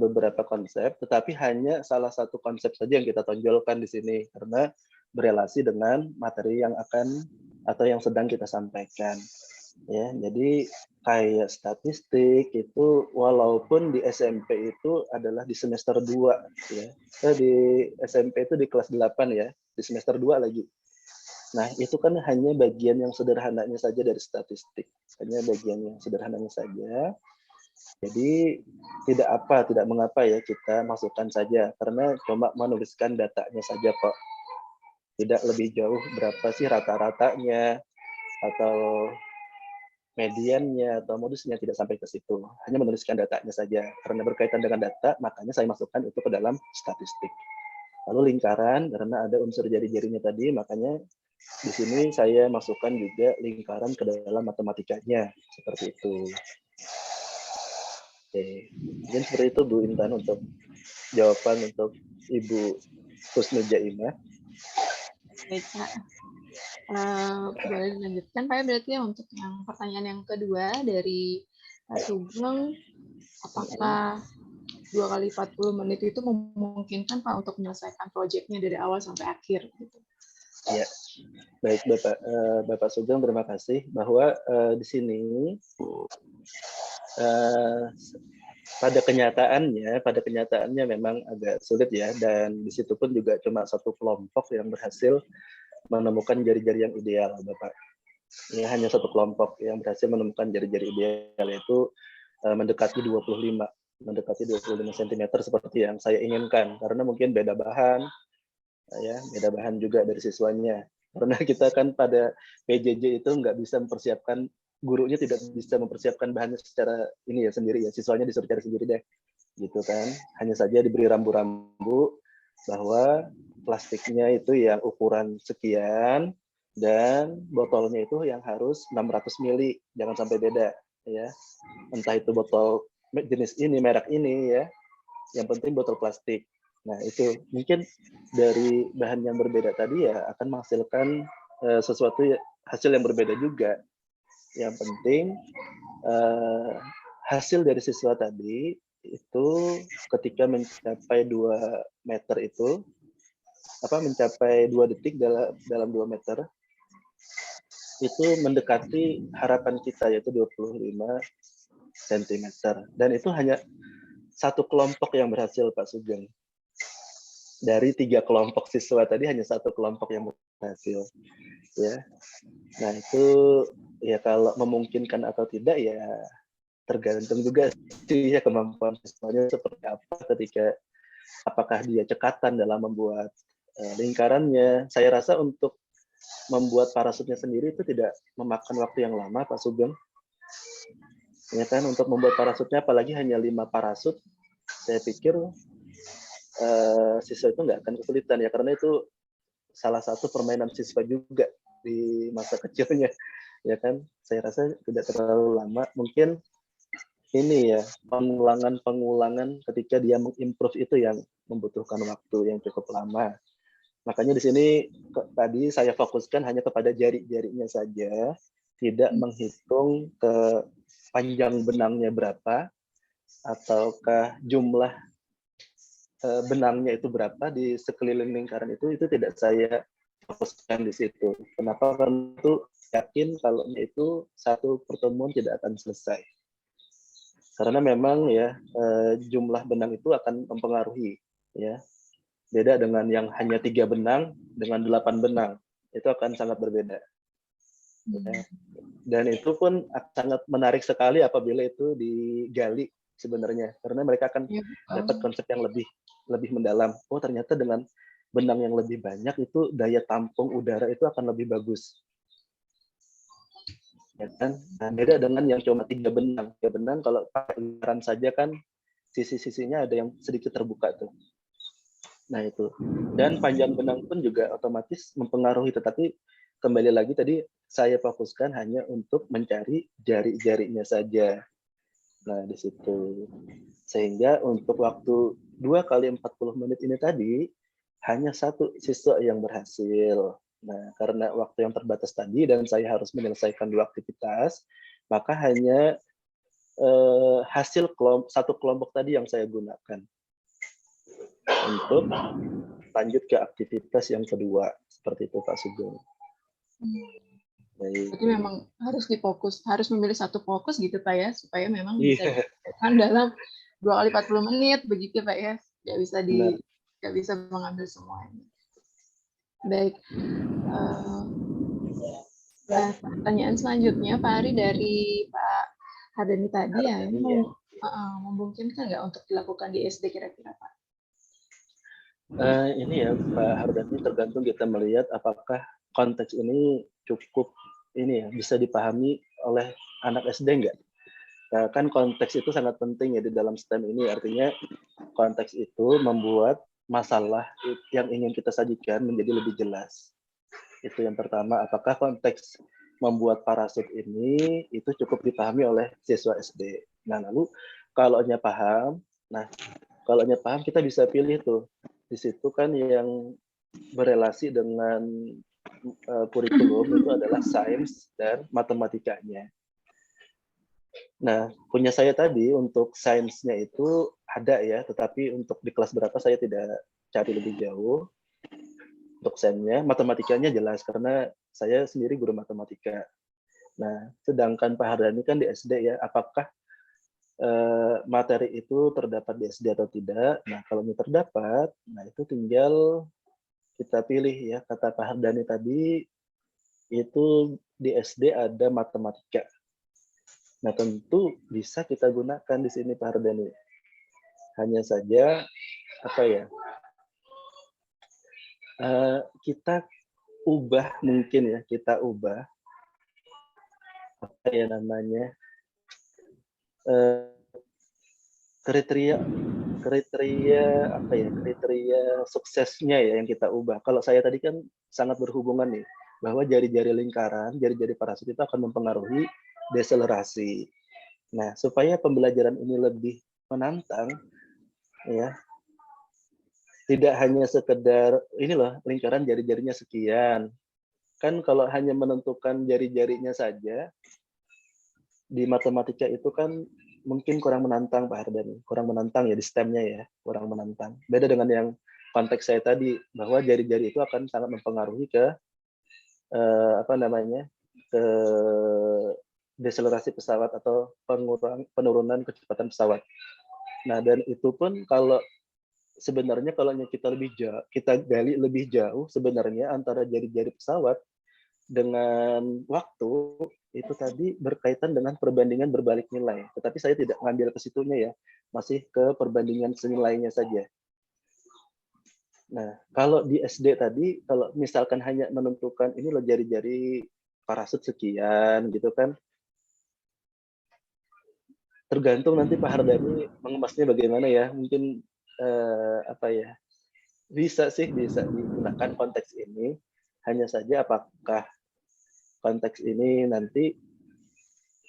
beberapa konsep, tetapi hanya salah satu konsep saja yang kita tonjolkan di sini karena berelasi dengan materi yang akan atau yang sedang kita sampaikan. Ya, jadi kayak statistik itu walaupun di SMP itu adalah di semester 2 ya. Di SMP itu di kelas 8 ya, di semester 2 lagi. Nah, itu kan hanya bagian yang sederhananya saja dari statistik. Hanya bagian yang sederhananya saja. Jadi tidak mengapa ya kita masukkan saja karena cuma menuliskan datanya saja kok. Tidak lebih jauh berapa sih rata-ratanya atau mediannya atau modusnya, tidak sampai ke situ. Hanya menuliskan datanya saja. Karena berkaitan dengan data, makanya saya masukkan itu ke dalam statistik. Lalu lingkaran, karena ada unsur jari-jarinya tadi, makanya di sini saya masukkan juga lingkaran ke dalam matematikanya. Seperti itu. Oke, mungkin seperti itu Bu Intan untuk jawaban untuk Ibu Husnul Jaimah. Baik, Pak. Boleh dilanjutkan Pak, berarti ya untuk yang pertanyaan yang kedua dari Pak Sugeng, apakah 2 kali 40 menit itu memungkinkan Pak untuk menyelesaikan proyeknya dari awal sampai akhir? Gitu. Ya, baik Bapak Sugeng, terima kasih bahwa di sini pada kenyataannya memang agak sulit ya, dan di situ pun juga cuma satu kelompok yang berhasil menemukan jari-jari yang ideal, Bapak. Ya, hanya satu kelompok yang berhasil menemukan jari-jari ideal, yaitu mendekati 25 cm seperti yang saya inginkan, karena mungkin beda bahan juga dari siswanya. Karena kita kan pada PJJ itu nggak bisa mempersiapkan, gurunya tidak bisa mempersiapkan bahannya secara ini ya sendiri ya, siswanya disuruh cari sendiri deh, gitu kan. Hanya saja diberi rambu-rambu bahwa plastiknya itu yang ukuran sekian dan botolnya itu yang harus 600 ml, jangan sampai beda ya. Entah itu botol jenis ini, merek ini ya. Yang penting botol plastik. Nah, itu mungkin dari bahan yang berbeda tadi ya akan menghasilkan sesuatu hasil yang berbeda juga. Yang penting hasil dari siswa tadi itu ketika mencapai 2 meter itu mencapai 2 detik dalam 2 meter itu mendekati harapan kita yaitu 25 cm, dan itu hanya satu kelompok yang berhasil Pak Sugeng. Dari 3 kelompok siswa tadi hanya satu kelompok yang berhasil ya. Nah, itu ya kalau memungkinkan atau tidak ya tergantung juga sih ya kemampuan siswanya seperti apa ketika apakah dia cekatan dalam membuat lingkarannya. Saya rasa untuk membuat parasutnya sendiri itu tidak memakan waktu yang lama Pak Sugeng. Ya kan, untuk membuat parasutnya apalagi hanya 5 parasut, saya pikir siswa itu nggak akan kesulitan ya, karena itu salah satu permainan siswa juga di masa kecilnya ya kan. Saya rasa tidak terlalu lama, mungkin ini ya pengulangan ketika dia mengimprove itu yang membutuhkan waktu yang cukup lama. Makanya di sini tadi saya fokuskan hanya kepada jari-jarinya saja, tidak menghitung ke panjang benangnya berapa ataukah jumlah benangnya itu berapa di sekeliling lingkaran itu tidak saya fokuskan di situ. Kenapa? Karena itu yakin kalau itu satu pertemuan tidak akan selesai. Karena memang ya jumlah benang itu akan mempengaruhi ya. Beda dengan yang hanya 3 benang dengan 8 benang, itu akan sangat berbeda. Ya. Dan itu pun sangat menarik sekali apabila itu digali sebenarnya, karena mereka akan dapat konsep yang lebih mendalam. Oh, ternyata dengan benang yang lebih banyak itu daya tampung udara itu akan lebih bagus. Ya kan? Nah, beda dengan yang cuma 3 benang. 3 benang kalau pakai lingkaran saja kan sisi-sisinya ada yang sedikit terbuka tuh. Nah, itu. Dan panjang benang pun juga otomatis mempengaruhi, tetapi kembali lagi tadi saya fokuskan hanya untuk mencari jari-jarinya saja. Nah, di situ. Sehingga untuk waktu 2 kali 40 menit ini tadi hanya 1 siswa yang berhasil. Nah, karena waktu yang terbatas tadi dan saya harus menyelesaikan 2 aktivitas, maka hanya hasil satu kelompok tadi yang saya gunakan untuk lanjut ke aktivitas yang kedua. Seperti itu Pak Sugeng. Jadi memang harus memilih satu fokus gitu Pak ya, supaya memang bisa dilakukan dalam 2 kali 40 menit begitu Pak ya. Nggak bisa mengambil semuanya. Baik. Nah, pertanyaan selanjutnya Pak Ari dari Pak Hardani tadi ya, ini memungkinkan nggak untuk dilakukan di SD kira-kira Pak? Ini ya Pak Hardani, tergantung kita melihat apakah konteks ini cukup ini ya bisa dipahami oleh anak SD enggak. Nah, kan konteks itu sangat penting ya di dalam STEM ini, artinya konteks itu membuat masalah yang ingin kita sajikan menjadi lebih jelas. Itu yang pertama, apakah konteks membuat parasut ini itu cukup dipahami oleh siswa SD. Nah, lalu kalau paham kita bisa pilih tuh. Di situ kan yang berelasi dengan kurikulum itu adalah sains dan matematikanya. Nah, punya saya tadi untuk sainsnya itu ada ya, tetapi untuk di kelas berapa saya tidak cari lebih jauh. Untuk sainsnya, matematikanya jelas karena saya sendiri guru matematika. Nah, sedangkan Pak Hardani kan di SD ya, apakah materi itu terdapat di SD atau tidak? Nah, kalau ini terdapat, nah itu tinggal kita pilih ya. Kata Pak Hardani tadi, itu di SD ada matematika. Nah, tentu bisa kita gunakan di sini Pak Hardani. Hanya saja kita ubah mungkin ya, kita ubah kriteria suksesnya ya yang kita ubah. Kalau saya tadi kan sangat berhubungan nih bahwa jari-jari lingkaran, jari-jari parasut itu akan mempengaruhi deselerasi. Nah, supaya pembelajaran ini lebih menantang, ya, tidak hanya sekedar ini loh lingkaran jari-jarinya sekian. Kan kalau hanya menentukan jari-jarinya saja di matematika itu kan mungkin kurang menantang Pak Hardani, kurang menantang ya di STEM-nya ya, kurang menantang. Beda dengan yang konteks saya tadi bahwa jari-jari itu akan sangat mempengaruhi ke apa namanya? Ke deselerasi pesawat atau penurunan kecepatan pesawat. Nah, dan itu pun kalau sebenarnya kalau kita lebih jauh, kita gali lebih jauh sebenarnya antara jari-jari pesawat dengan waktu itu tadi berkaitan dengan perbandingan berbalik nilai. Tetapi saya tidak ngambil ke situnya ya, masih ke perbandingan senilainya saja. Nah, kalau di SD tadi, kalau misalkan hanya menentukan ini loh jari-jari parasut sekian gitu kan, tergantung nanti Pak Hardani mengemasnya bagaimana ya. Mungkin apa ya, bisa digunakan konteks ini, hanya saja apakah konteks ini nanti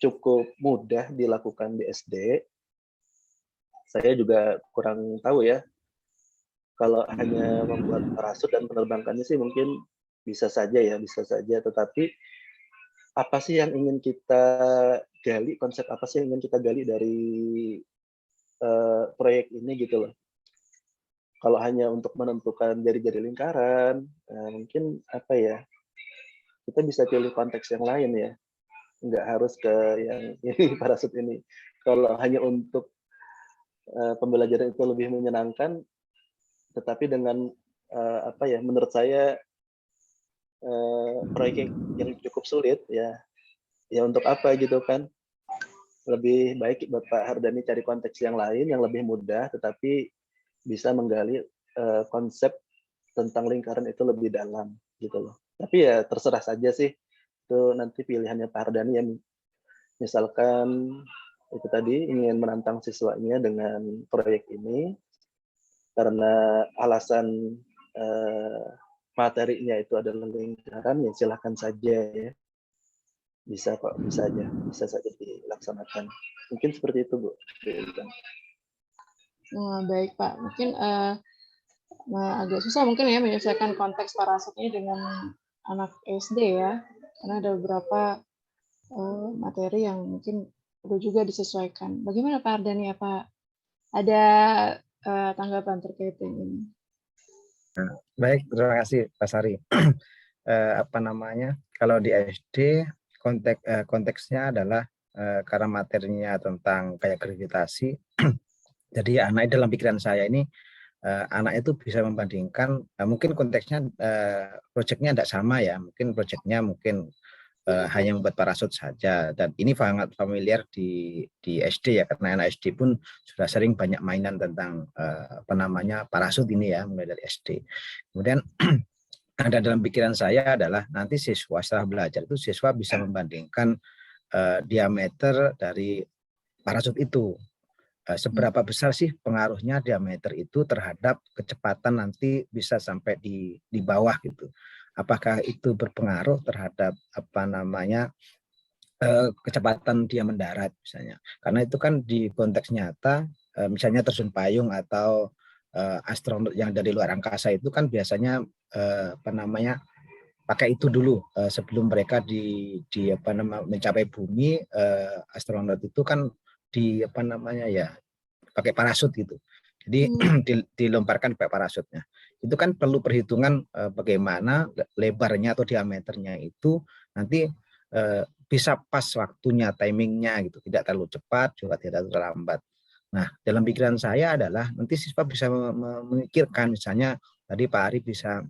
cukup mudah dilakukan di SD. Saya juga kurang tahu ya. Kalau hanya membuat parasut dan penerbangannya sih mungkin bisa saja ya, bisa saja. Tetapi apa sih yang ingin kita gali, konsep apa sih yang ingin kita gali dari proyek ini gitu loh. Kalau hanya untuk menentukan jari-jari lingkaran, mungkin apa ya, kita bisa pilih konteks yang lain ya. Nggak harus ke yang ini parasut ini. Kalau hanya untuk pembelajaran itu lebih menyenangkan, tetapi dengan apa ya, menurut saya proyek yang cukup sulit ya. Ya untuk apa gitu kan? Lebih baik Bapak Hardani cari konteks yang lain yang lebih mudah, tetapi bisa menggali konsep tentang lingkaran itu lebih dalam gitu loh. Tapi ya terserah saja sih, itu nanti pilihannya Pak Hardani yang misalkan itu tadi ingin menantang siswanya dengan proyek ini karena alasan materinya itu adalah lingkaran, ya silahkan saja ya. Bisa kok, bisa saja dilaksanakan. Mungkin seperti itu Bu. Baik Pak, mungkin agak susah mungkin ya menyelesaikan konteks parasutnya dengan anak SD ya, karena ada beberapa materi yang mungkin perlu juga disesuaikan. Bagaimana Pak Hardani, apa ada tanggapan terkait ini? Baik, terima kasih Pak Sari. Apa namanya? Kalau di SD konteksnya adalah karena materinya tentang kayak gravitasi. Jadi anak dalam pikiran saya ini anak itu bisa membandingkan mungkin konteksnya proyeknya tidak sama ya, mungkin proyeknya hanya membuat parasut saja, dan ini sangat familiar di SD ya, karena anak SD pun sudah sering banyak mainan tentang apa namanya parasut ini ya, mulai dari SD. Kemudian ada dalam pikiran saya adalah nanti siswa setelah belajar itu siswa bisa membandingkan diameter dari parasut itu. Seberapa besar sih pengaruhnya diameter itu terhadap kecepatan nanti bisa sampai di bawah gitu. Apakah itu berpengaruh terhadap apa namanya kecepatan dia mendarat misalnya. Karena itu kan di konteks nyata misalnya terjun payung atau astronot yang dari luar angkasa itu kan biasanya apa namanya pakai itu dulu sebelum mereka apa namanya mencapai bumi. Astronot itu kan di apa namanya ya pakai parasut gitu. Jadi dilomparkan pakai parasutnya. Itu kan perlu perhitungan bagaimana lebarnya atau diameternya itu nanti bisa pas waktunya, timingnya gitu, tidak terlalu cepat juga tidak terlalu lambat. Nah, dalam pikiran saya adalah nanti siswa bisa memikirkan, misalnya tadi Pak Ari bisa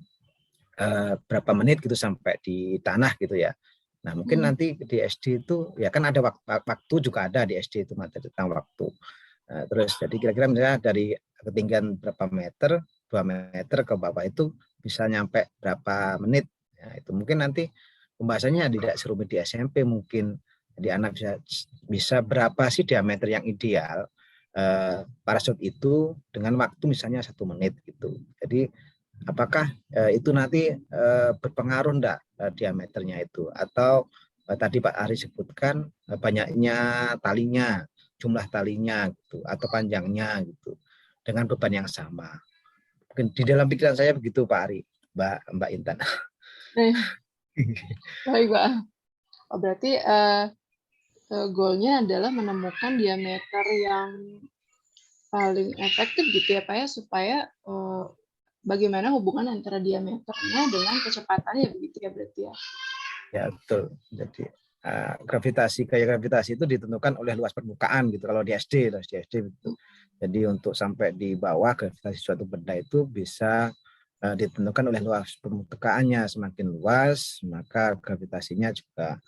berapa menit gitu sampai di tanah gitu ya. Nah, mungkin nanti di SD itu ya kan ada waktu juga ada di SD itu materi tentang waktu. Terus jadi kira-kira misalnya dari ketinggian berapa meter, 2 meter ke bawah itu bisa nyampe berapa menit. Ya, itu mungkin nanti pembahasannya tidak serumit di SMP mungkin. Jadi anak bisa berapa sih diameter yang ideal parasut itu dengan waktu misalnya 1 menit gitu. Jadi apakah itu nanti berpengaruh enggak diameternya itu, atau tadi Pak Ari sebutkan banyaknya talinya, jumlah talinya gitu, atau panjangnya gitu, dengan beban yang sama. Mungkin di dalam pikiran saya begitu Pak Ari, Mbak Intan. Baik Pak. Oh, berarti goalnya adalah menemukan diameter yang paling efektif gitu ya Pak ya, supaya bagaimana hubungan antara diameternya dengan kecepatannya begitu ya berarti ya. Ya betul. Jadi gaya gravitasi itu ditentukan oleh luas permukaan gitu. Kalau di SD gitu. Jadi untuk sampai di bawah gravitasi suatu benda itu bisa ditentukan oleh luas permukaannya. Semakin luas maka gravitasinya juga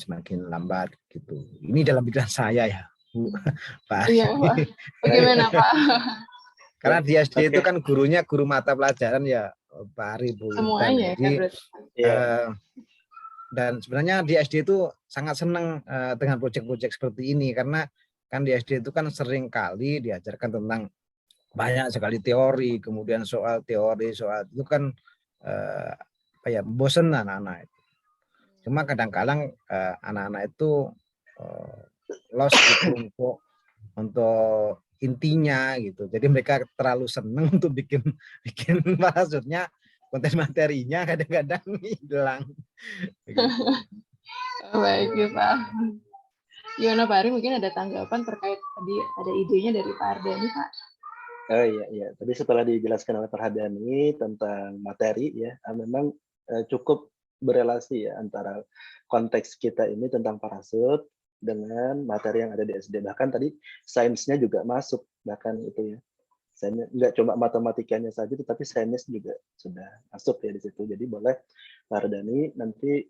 semakin lambat gitu. Ini dalam pikiran saya ya, Bu. Pak. Iya Pak. Bagaimana Pak? Karena di SD itu kan gurunya guru mata pelajaran ya Pak Ari, Bu Intan. Semuanya Jadi ya, dan sebenarnya di SD itu sangat senang dengan proyek-proyek seperti ini, karena kan di SD itu kan sering kali diajarkan tentang banyak sekali teori, kemudian soal teori, soal itu kan bosen anak-anak. Cuma kadang-kadang anak-anak itu lost gitu untuk intinya gitu. Jadi mereka terlalu senang untuk bikin maksudnya konten materinya kadang-kadang hilang. Baik ya Pak. Gimana Pak Ari, mungkin ada tanggapan terkait tadi ada idenya dari Pak Ardhani Pak? Oh iya. Tadi setelah dijelaskan oleh Pak Ardhani tentang materi ya, memang cukup berelasi ya antara konteks kita ini tentang parasut dengan materi yang ada di SD. Bahkan tadi sainsnya juga masuk, bahkan itu ya. Sainsnya nggak cuma matematikanya saja, tetapi sainsnya juga sudah masuk ya di situ. Jadi boleh Pak Ardhani nanti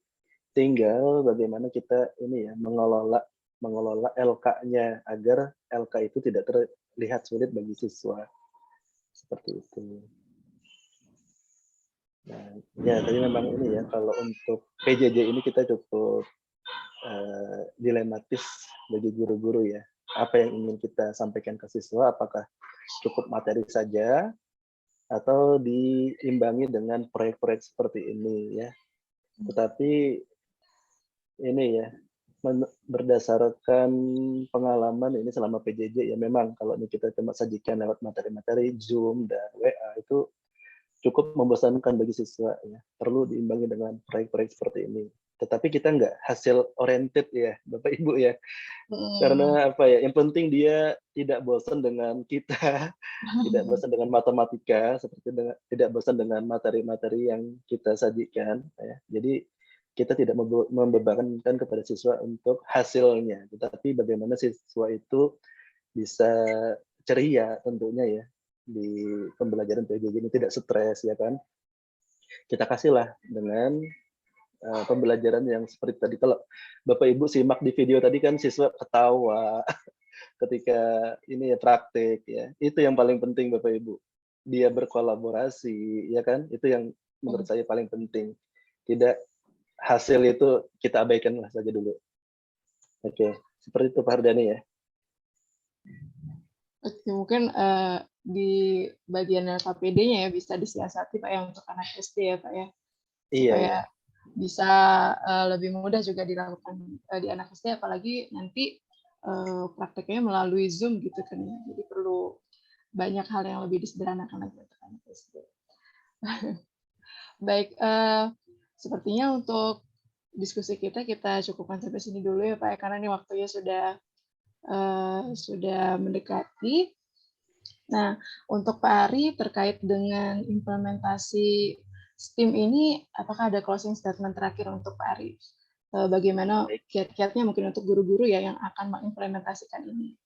tinggal bagaimana kita ini ya mengelola LK-nya agar LK itu tidak terlihat sulit bagi siswa. Seperti itu. Nah, ya tadi memang ini ya, kalau untuk PJJ ini kita cukup dilematis bagi guru-guru ya. Apa yang ingin kita sampaikan ke siswa, apakah cukup materi saja atau diimbangi dengan proyek-proyek seperti ini ya. Tetapi ini ya, berdasarkan pengalaman ini selama PJJ ya, memang kalau ini kita cuma sajikan lewat materi-materi Zoom dan WA itu cukup membosankan bagi siswa ya. Perlu diimbangi dengan proyek-proyek seperti ini. Tetapi kita nggak hasil oriented ya Bapak Ibu ya. Karena apa ya, yang penting dia tidak bosan dengan kita, tidak bosan dengan matematika, tidak bosan dengan materi-materi yang kita sajikan ya. Jadi kita tidak membebankan kepada siswa untuk hasilnya, tetapi bagaimana siswa itu bisa ceria tentunya ya di pembelajaran PJJ ini, tidak stres ya kan. Kita kasihlah dengan pembelajaran yang seperti tadi. Kalau Bapak Ibu simak di video tadi kan siswa ketawa ketika ini ya praktek ya. Itu yang paling penting Bapak Ibu. Dia berkolaborasi ya kan. Itu yang menurut saya paling penting. Tidak hasil itu kita abaikan saja dulu. Oke, seperti itu Pak Ardhani ya. Oke, mungkin di bagian KPD-nya ya bisa disiasati Pak ya untuk anak SD ya Pak ya. Supaya bisa lebih mudah juga dilakukan di anak SD, apalagi nanti prakteknya melalui Zoom gitu kan ya. Jadi perlu banyak hal yang lebih disederhanakan lagi untuk anak SD. Baik, sepertinya untuk diskusi kita cukupkan sampai sini dulu ya Pak ya, karena ini waktunya sudah mendekati. Nah, untuk Pak Ari terkait dengan implementasi STEAM ini, apakah ada closing statement terakhir untuk Pak Ari? Bagaimana kiat-kiatnya mungkin untuk guru-guru ya yang akan mengimplementasikan ini?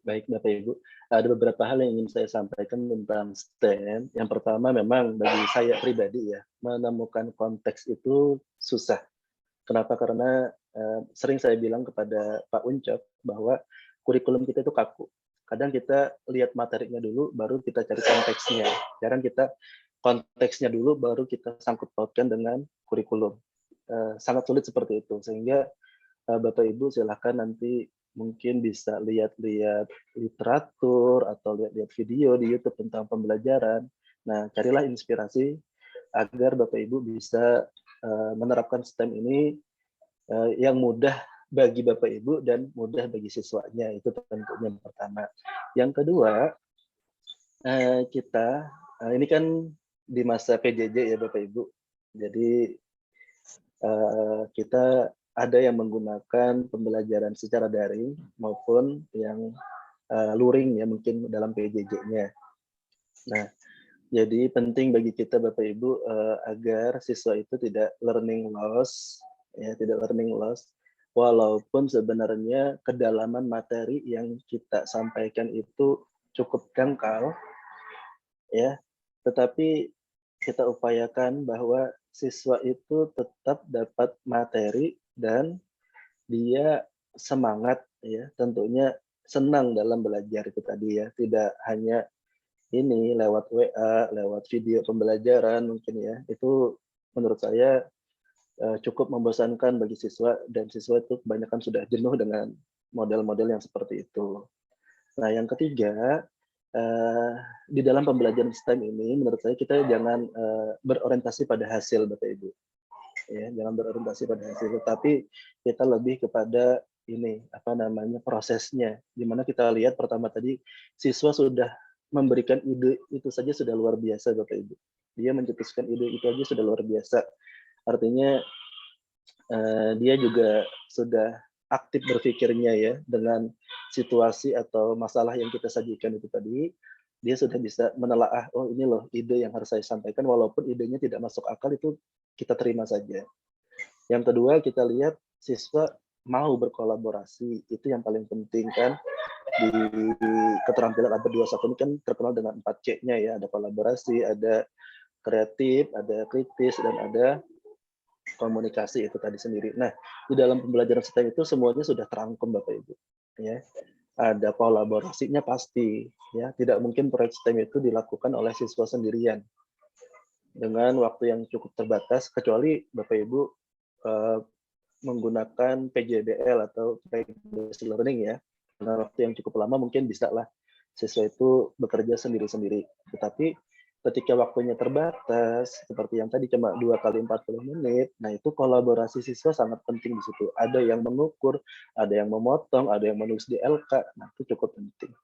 Baik Bapak Ibu, ada beberapa hal yang ingin saya sampaikan tentang STEM. Yang pertama memang bagi saya pribadi ya, menemukan konteks itu susah. Kenapa? Karena sering saya bilang kepada Pak Uncok bahwa kurikulum kita itu kaku. Kadang kita lihat materinya dulu, baru kita cari konteksnya. Jarang kita konteksnya dulu, baru kita sangkut pautkan dengan kurikulum. Sangat sulit seperti itu. Sehingga Bapak Ibu silakan nanti mungkin bisa lihat-lihat literatur atau lihat-lihat video di YouTube tentang pembelajaran. Nah, carilah inspirasi agar Bapak Ibu bisa menerapkan STEM ini yang mudah bagi Bapak Ibu dan mudah bagi siswanya, itu tentunya yang pertama. Yang kedua, kita ini kan di masa PJJ ya Bapak Ibu, jadi kita ada yang menggunakan pembelajaran secara daring maupun yang luring ya mungkin dalam PJJ-nya. Nah, jadi penting bagi kita Bapak Ibu agar siswa itu tidak learning loss, ya tidak learning loss. Walaupun sebenarnya kedalaman materi yang kita sampaikan itu cukup dangkal, ya, tetapi kita upayakan bahwa siswa itu tetap dapat materi dan dia semangat, ya, tentunya senang dalam belajar itu tadi ya, tidak hanya ini lewat WA, lewat video pembelajaran mungkin ya, itu menurut saya cukup membosankan bagi siswa dan siswa itu kebanyakan sudah jenuh dengan model-model yang seperti itu. Nah, yang ketiga, di dalam pembelajaran STEM ini menurut saya kita jangan berorientasi pada hasil Bapak Ibu. Ya, jangan berorientasi pada hasil, tetapi kita lebih kepada ini apa namanya prosesnya, di mana kita lihat pertama tadi siswa sudah memberikan ide itu saja sudah luar biasa Bapak Ibu. Dia mencetuskan ide itu aja sudah luar biasa. Artinya dia juga sudah aktif berpikirnya ya dengan situasi atau masalah yang kita sajikan itu tadi, dia sudah bisa menelaah, oh ini loh ide yang harus saya sampaikan, walaupun idenya tidak masuk akal itu kita terima saja. Yang kedua kita lihat siswa mau berkolaborasi, itu yang paling penting kan. Di keterampilan abad 21 ini kan terkenal dengan 4C-nya ya, ada kolaborasi, ada kreatif, ada kritis, dan ada komunikasi itu tadi sendiri. Nah, di dalam pembelajaran STEM itu semuanya sudah terangkum Bapak Ibu. Ya, ada kolaborasinya pasti. Ya, tidak mungkin proyek STEM itu dilakukan oleh siswa sendirian dengan waktu yang cukup terbatas, kecuali Bapak Ibu menggunakan PJBL atau Project Learning ya. Karena waktu yang cukup lama mungkin bisa lah siswa itu bekerja sendiri-sendiri. Tetapi ketika waktunya terbatas, seperti yang tadi cuma 2 kali 40 menit, nah itu kolaborasi siswa sangat penting di situ. Ada yang mengukur, ada yang memotong, ada yang menulis di LK, nah itu cukup penting.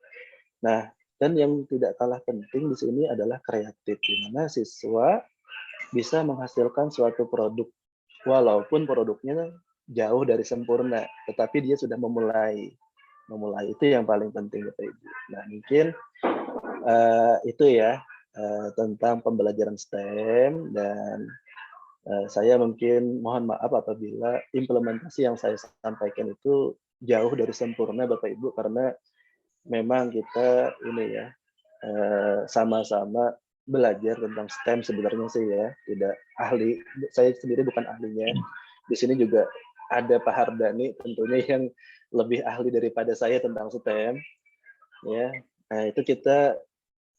Nah, dan yang tidak kalah penting di sini adalah kreatif, di mana siswa bisa menghasilkan suatu produk, walaupun produknya jauh dari sempurna, tetapi dia sudah memulai itu yang paling penting Bapak Ibu. Nah, mungkin itu ya tentang pembelajaran STEM, dan saya mungkin mohon maaf apabila implementasi yang saya sampaikan itu jauh dari sempurna Bapak Ibu, karena memang kita ini ya sama-sama belajar tentang STEM sebenarnya sih ya, tidak ahli, saya sendiri bukan ahlinya. Di sini juga ada Pak Hardani tentunya yang lebih ahli daripada saya tentang STEM ya. Nah, itu kita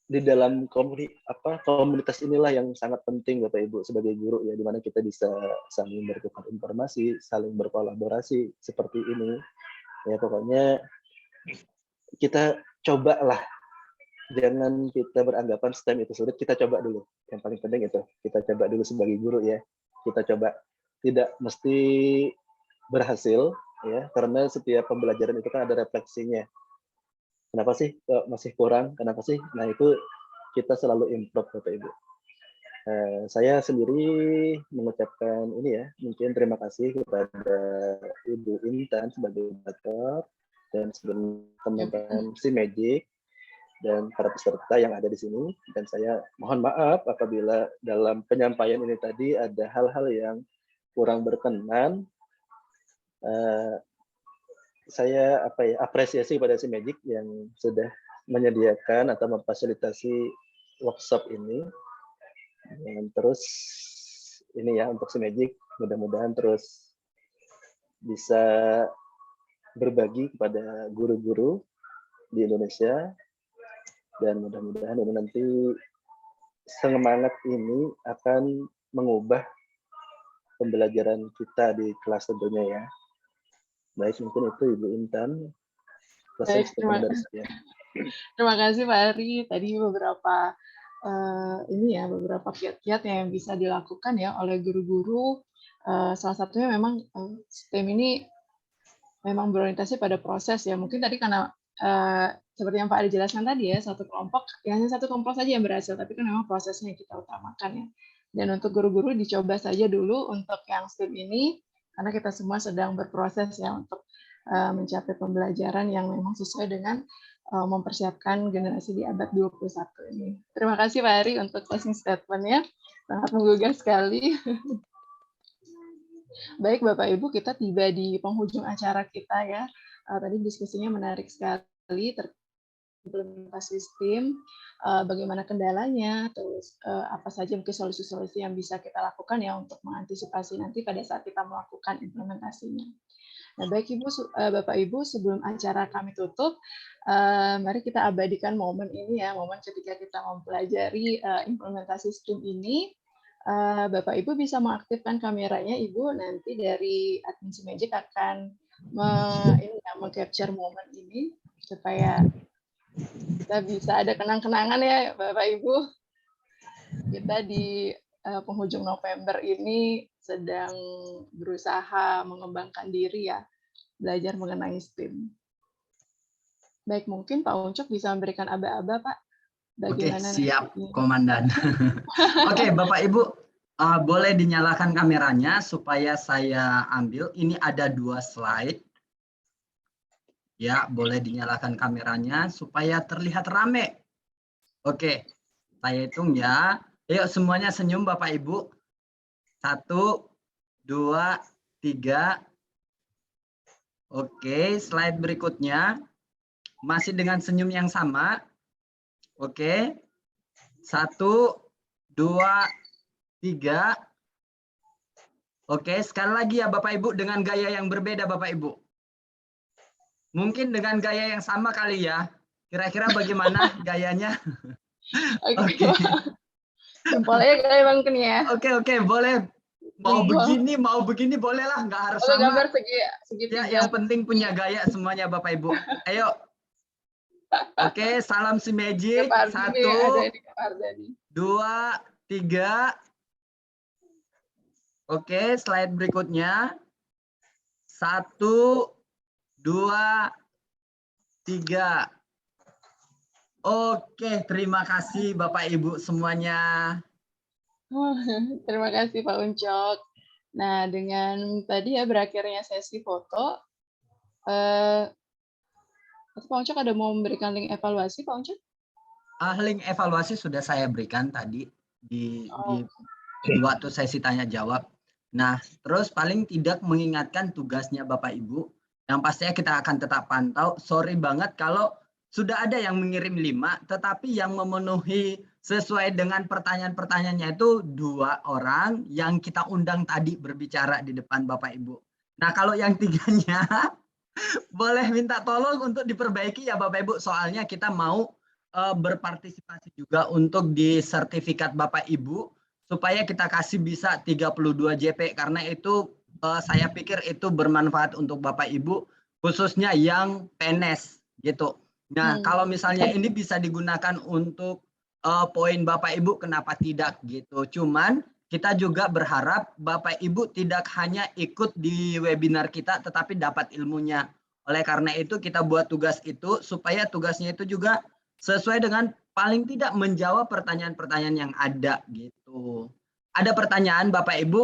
di dalam komunitas inilah yang sangat penting Bapak Ibu sebagai guru ya, di mana kita bisa saling bertukar informasi, saling berkolaborasi seperti ini ya. Pokoknya kita cobalah, jangan kita beranggapan STEM itu sulit, kita coba dulu. Yang paling penting itu kita coba dulu sebagai guru ya, kita coba, tidak mesti berhasil ya, karena setiap pembelajaran itu kan ada refleksinya. Kenapa sih masih kurang? Kenapa sih? Nah, itu kita selalu improve Bapak Ibu. Saya sendiri mengucapkan ini ya, mungkin terima kasih kepada Ibu Intan sebagai moderator dan teman-teman si Magic dan para peserta yang ada di sini. Dan saya mohon maaf apabila dalam penyampaian ini tadi ada hal-hal yang kurang berkenan. Saya apresiasi pada si Magic yang sudah menyediakan atau memfasilitasi workshop ini. Dan terus ini ya untuk si Magic, mudah-mudahan terus bisa berbagi kepada guru-guru di Indonesia, dan mudah-mudahan ini nanti semangat ini akan mengubah pembelajaran kita di kelas tentunya ya. Baik, mungkin itu Ibu Intan. Baik, terima kasih Pak Ari. Tadi beberapa beberapa kiat-kiat yang bisa dilakukan ya oleh guru-guru Salah satunya memang STEM ini memang berorientasi pada proses ya. Mungkin tadi karena seperti yang Pak Adi jelaskan tadi ya, satu kelompok, ya hanya satu kelompok saja yang berhasil, tapi kan memang prosesnya yang kita utamakan ya. Dan untuk guru-guru dicoba saja dulu untuk yang STEM ini, karena kita semua sedang berproses ya untuk mencapai pembelajaran yang memang sesuai dengan mempersiapkan generasi di abad 21 ini. Terima kasih Pak Ari untuk closing statement-nya, sangat menggugah sekali. Baik Bapak Ibu, kita tiba di penghujung acara kita ya. Tadi diskusinya menarik sekali terkait implementasi STEM, bagaimana kendalanya, terus apa saja mungkin solusi-solusi yang bisa kita lakukan ya untuk mengantisipasi nanti pada saat kita melakukan implementasinya. Nah, baik Ibu, Bapak Ibu, sebelum acara kami tutup, mari kita abadikan momen ini ya, momen ketika kita mempelajari implementasi STEM ini. Bapak Ibu bisa mengaktifkan kameranya Ibu, nanti dari admin Magic akan meng-capture momen ini supaya kita bisa ada kenang-kenangan ya Bapak Ibu. Kita di penghujung November ini sedang berusaha mengembangkan diri ya, belajar mengenai STEM. Baik, mungkin Pak Uncok bisa memberikan aba-aba Pak. Bagaimana Oke, siap Komandan. Oke, Bapak Ibu, boleh dinyalakan kameranya supaya saya ambil. Ini ada 2 slide. Ya, boleh dinyalakan kameranya supaya terlihat rame. Oke, saya hitung ya. Yuk semuanya senyum Bapak Ibu. 1, 2, 3. Oke, slide berikutnya. Masih dengan senyum yang sama. Oke. 1, 2, 3. Oke, sekali lagi ya Bapak Ibu dengan gaya yang berbeda Bapak Ibu. Mungkin dengan gaya yang sama kali ya. Kira-kira bagaimana gayanya? Oke. Jempolnya kayak Bang Ken ya. Oke, boleh. Mau begini bolehlah, nggak harus sama. Gambar segi ya, yang penting punya gaya semuanya Bapak Ibu. Ayo. Oke, salam si Magic. 1, 2, 3. Oke, slide berikutnya. 1, 2, 3. Oke, terima kasih Bapak Ibu semuanya. Terima kasih Pak Uncok. Nah, dengan tadi ya berakhirnya sesi foto, Pak Uncok ada mau memberikan link evaluasi Pak Uncok? Link evaluasi sudah saya berikan tadi di waktu sesi tanya jawab. Nah, terus paling tidak mengingatkan tugasnya Bapak Ibu, yang pastinya kita akan tetap pantau. Sorry banget kalau sudah ada yang mengirim 5, tetapi yang memenuhi sesuai dengan pertanyaan-pertanyaannya itu 2 orang yang kita undang tadi berbicara di depan Bapak Ibu. Nah, kalau yang 3-nya boleh minta tolong untuk diperbaiki ya Bapak Ibu, soalnya kita mau berpartisipasi juga untuk di sertifikat Bapak Ibu supaya kita kasih bisa 32 JP, karena itu saya pikir itu bermanfaat untuk Bapak Ibu khususnya yang PNS gitu. Nah, kalau misalnya ini bisa digunakan untuk poin Bapak Ibu, kenapa tidak gitu. Cuman kita juga berharap Bapak Ibu tidak hanya ikut di webinar kita tetapi dapat ilmunya. Oleh karena itu kita buat tugas itu supaya tugasnya itu juga sesuai dengan paling tidak menjawab pertanyaan-pertanyaan yang ada gitu. Ada pertanyaan Bapak Ibu?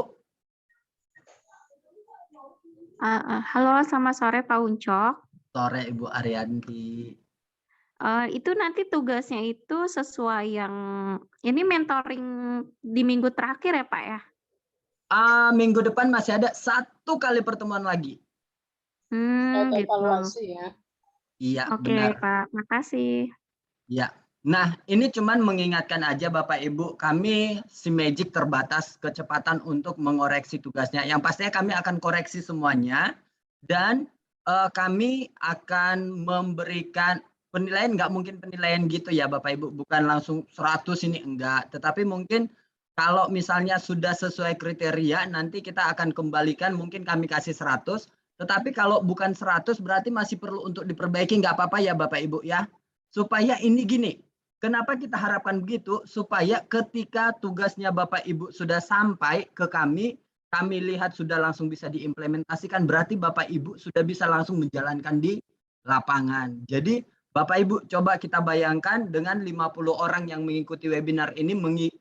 Halo, selamat sore Pak Uncok. Sore Ibu Arianti. Itu nanti tugasnya itu sesuai yang ini mentoring di minggu terakhir ya Pak ya? Minggu depan masih ada 1 kali pertemuan lagi. Gitu. Evaluasi ya. Iya, Oke, benar. Pak, makasih. Ya. Nah, ini cuman mengingatkan aja Bapak Ibu, kami si Magic terbatas kecepatan untuk mengoreksi tugasnya. Yang pastinya kami akan koreksi semuanya dan kami akan memberikan penilaian, nggak mungkin penilaian gitu ya Bapak Ibu, bukan langsung 100 ini enggak, tetapi mungkin kalau misalnya sudah sesuai kriteria nanti kita akan kembalikan, mungkin kami kasih 100, tetapi kalau bukan 100 berarti masih perlu untuk diperbaiki, nggak apa-apa ya Bapak Ibu ya. Supaya ini gini, kenapa kita harapkan begitu? Supaya ketika tugasnya Bapak Ibu sudah sampai ke kami kami lihat sudah langsung bisa diimplementasikan, berarti Bapak Ibu sudah bisa langsung menjalankan di lapangan. Jadi Bapak Ibu coba kita bayangkan dengan 50 orang yang mengikuti webinar ini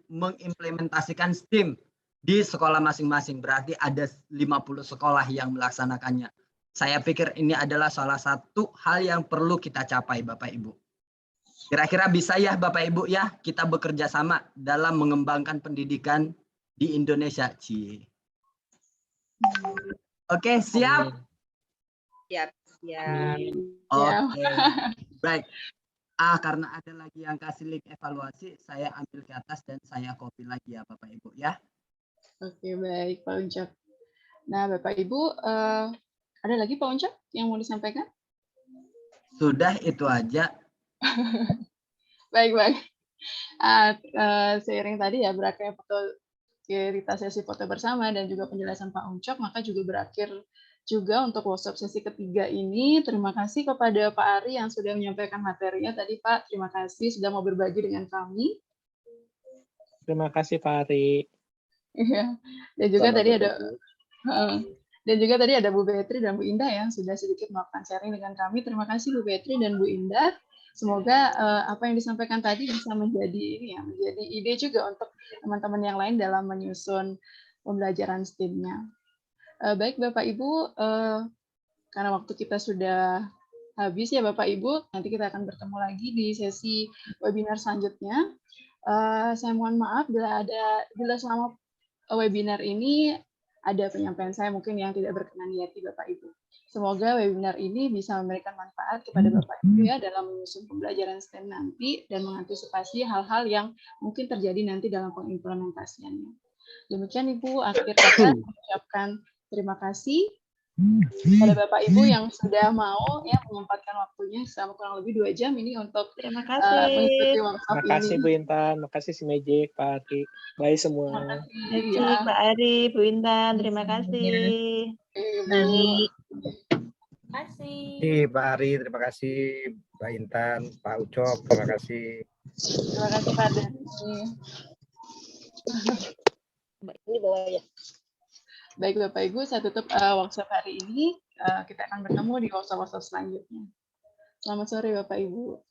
mengimplementasikan STEAM di sekolah masing-masing. Berarti ada 50 sekolah yang melaksanakannya. Saya pikir ini adalah salah satu hal yang perlu kita capai Bapak Ibu. Kira-kira bisa ya Bapak Ibu ya kita bekerja sama dalam mengembangkan pendidikan di Indonesia. Oke, siap? Siap, siap. Oke, baik. Karena ada lagi yang kasih link evaluasi, saya ambil ke atas dan saya copy lagi ya Bapak Ibu ya. Oke, baik Pak Uncok. Nah, Bapak Ibu, ada lagi Pak Uncok yang mau disampaikan? Sudah itu aja. Baik. Seiring tadi ya berakhirnya cerita sesi foto bersama dan juga penjelasan Pak Uncok, maka juga berakhir juga untuk workshop sesi ketiga ini. Terima kasih kepada Pak Ari yang sudah menyampaikan materinya tadi Pak. Terima kasih sudah mau berbagi dengan kami. Terima kasih Pak Ari. Iya. Dan juga tadi ada Bu Betri dan Bu Indah yang sudah sedikit melakukan sharing dengan kami. Terima kasih Bu Betri dan Bu Indah. Semoga apa yang disampaikan tadi bisa menjadi ide juga untuk teman-teman yang lain dalam menyusun pembelajaran STEAM-nya. Baik Bapak Ibu, karena waktu kita sudah habis ya Bapak Ibu, nanti kita akan bertemu lagi di sesi webinar selanjutnya. Saya mohon maaf bila selama webinar ini ada penyampaian saya mungkin yang tidak berkenan di hati Bapak Ibu. Semoga webinar ini bisa memberikan manfaat kepada Bapak Ibu ya dalam menyusun pembelajaran STEM nanti dan mengantisipasi hal-hal yang mungkin terjadi nanti dalam pengimplementasiannya. Demikian Ibu, akhir kata mengucapkan terima kasih kepada Bapak Ibu yang sudah mau ya menyempatkan waktunya selama kurang lebih 2 jam ini untuk mengikuti workshop ini. Terima kasih Bu Intan, terima kasih si Magic, Pak Ari. Bye semua. Terima kasih Pak Ari, Bu Intan, terima kasih. Baik. Terima kasih. Pak Ari, terima kasih Mbak Intan, Pak Ucok, terima kasih. Terima kasih Pak Dani. Ini bawa ya. Baik Bapak Ibu, saya tutup workshop hari ini. Kita akan bertemu di workshop-workshop selanjutnya. Selamat sore Bapak Ibu.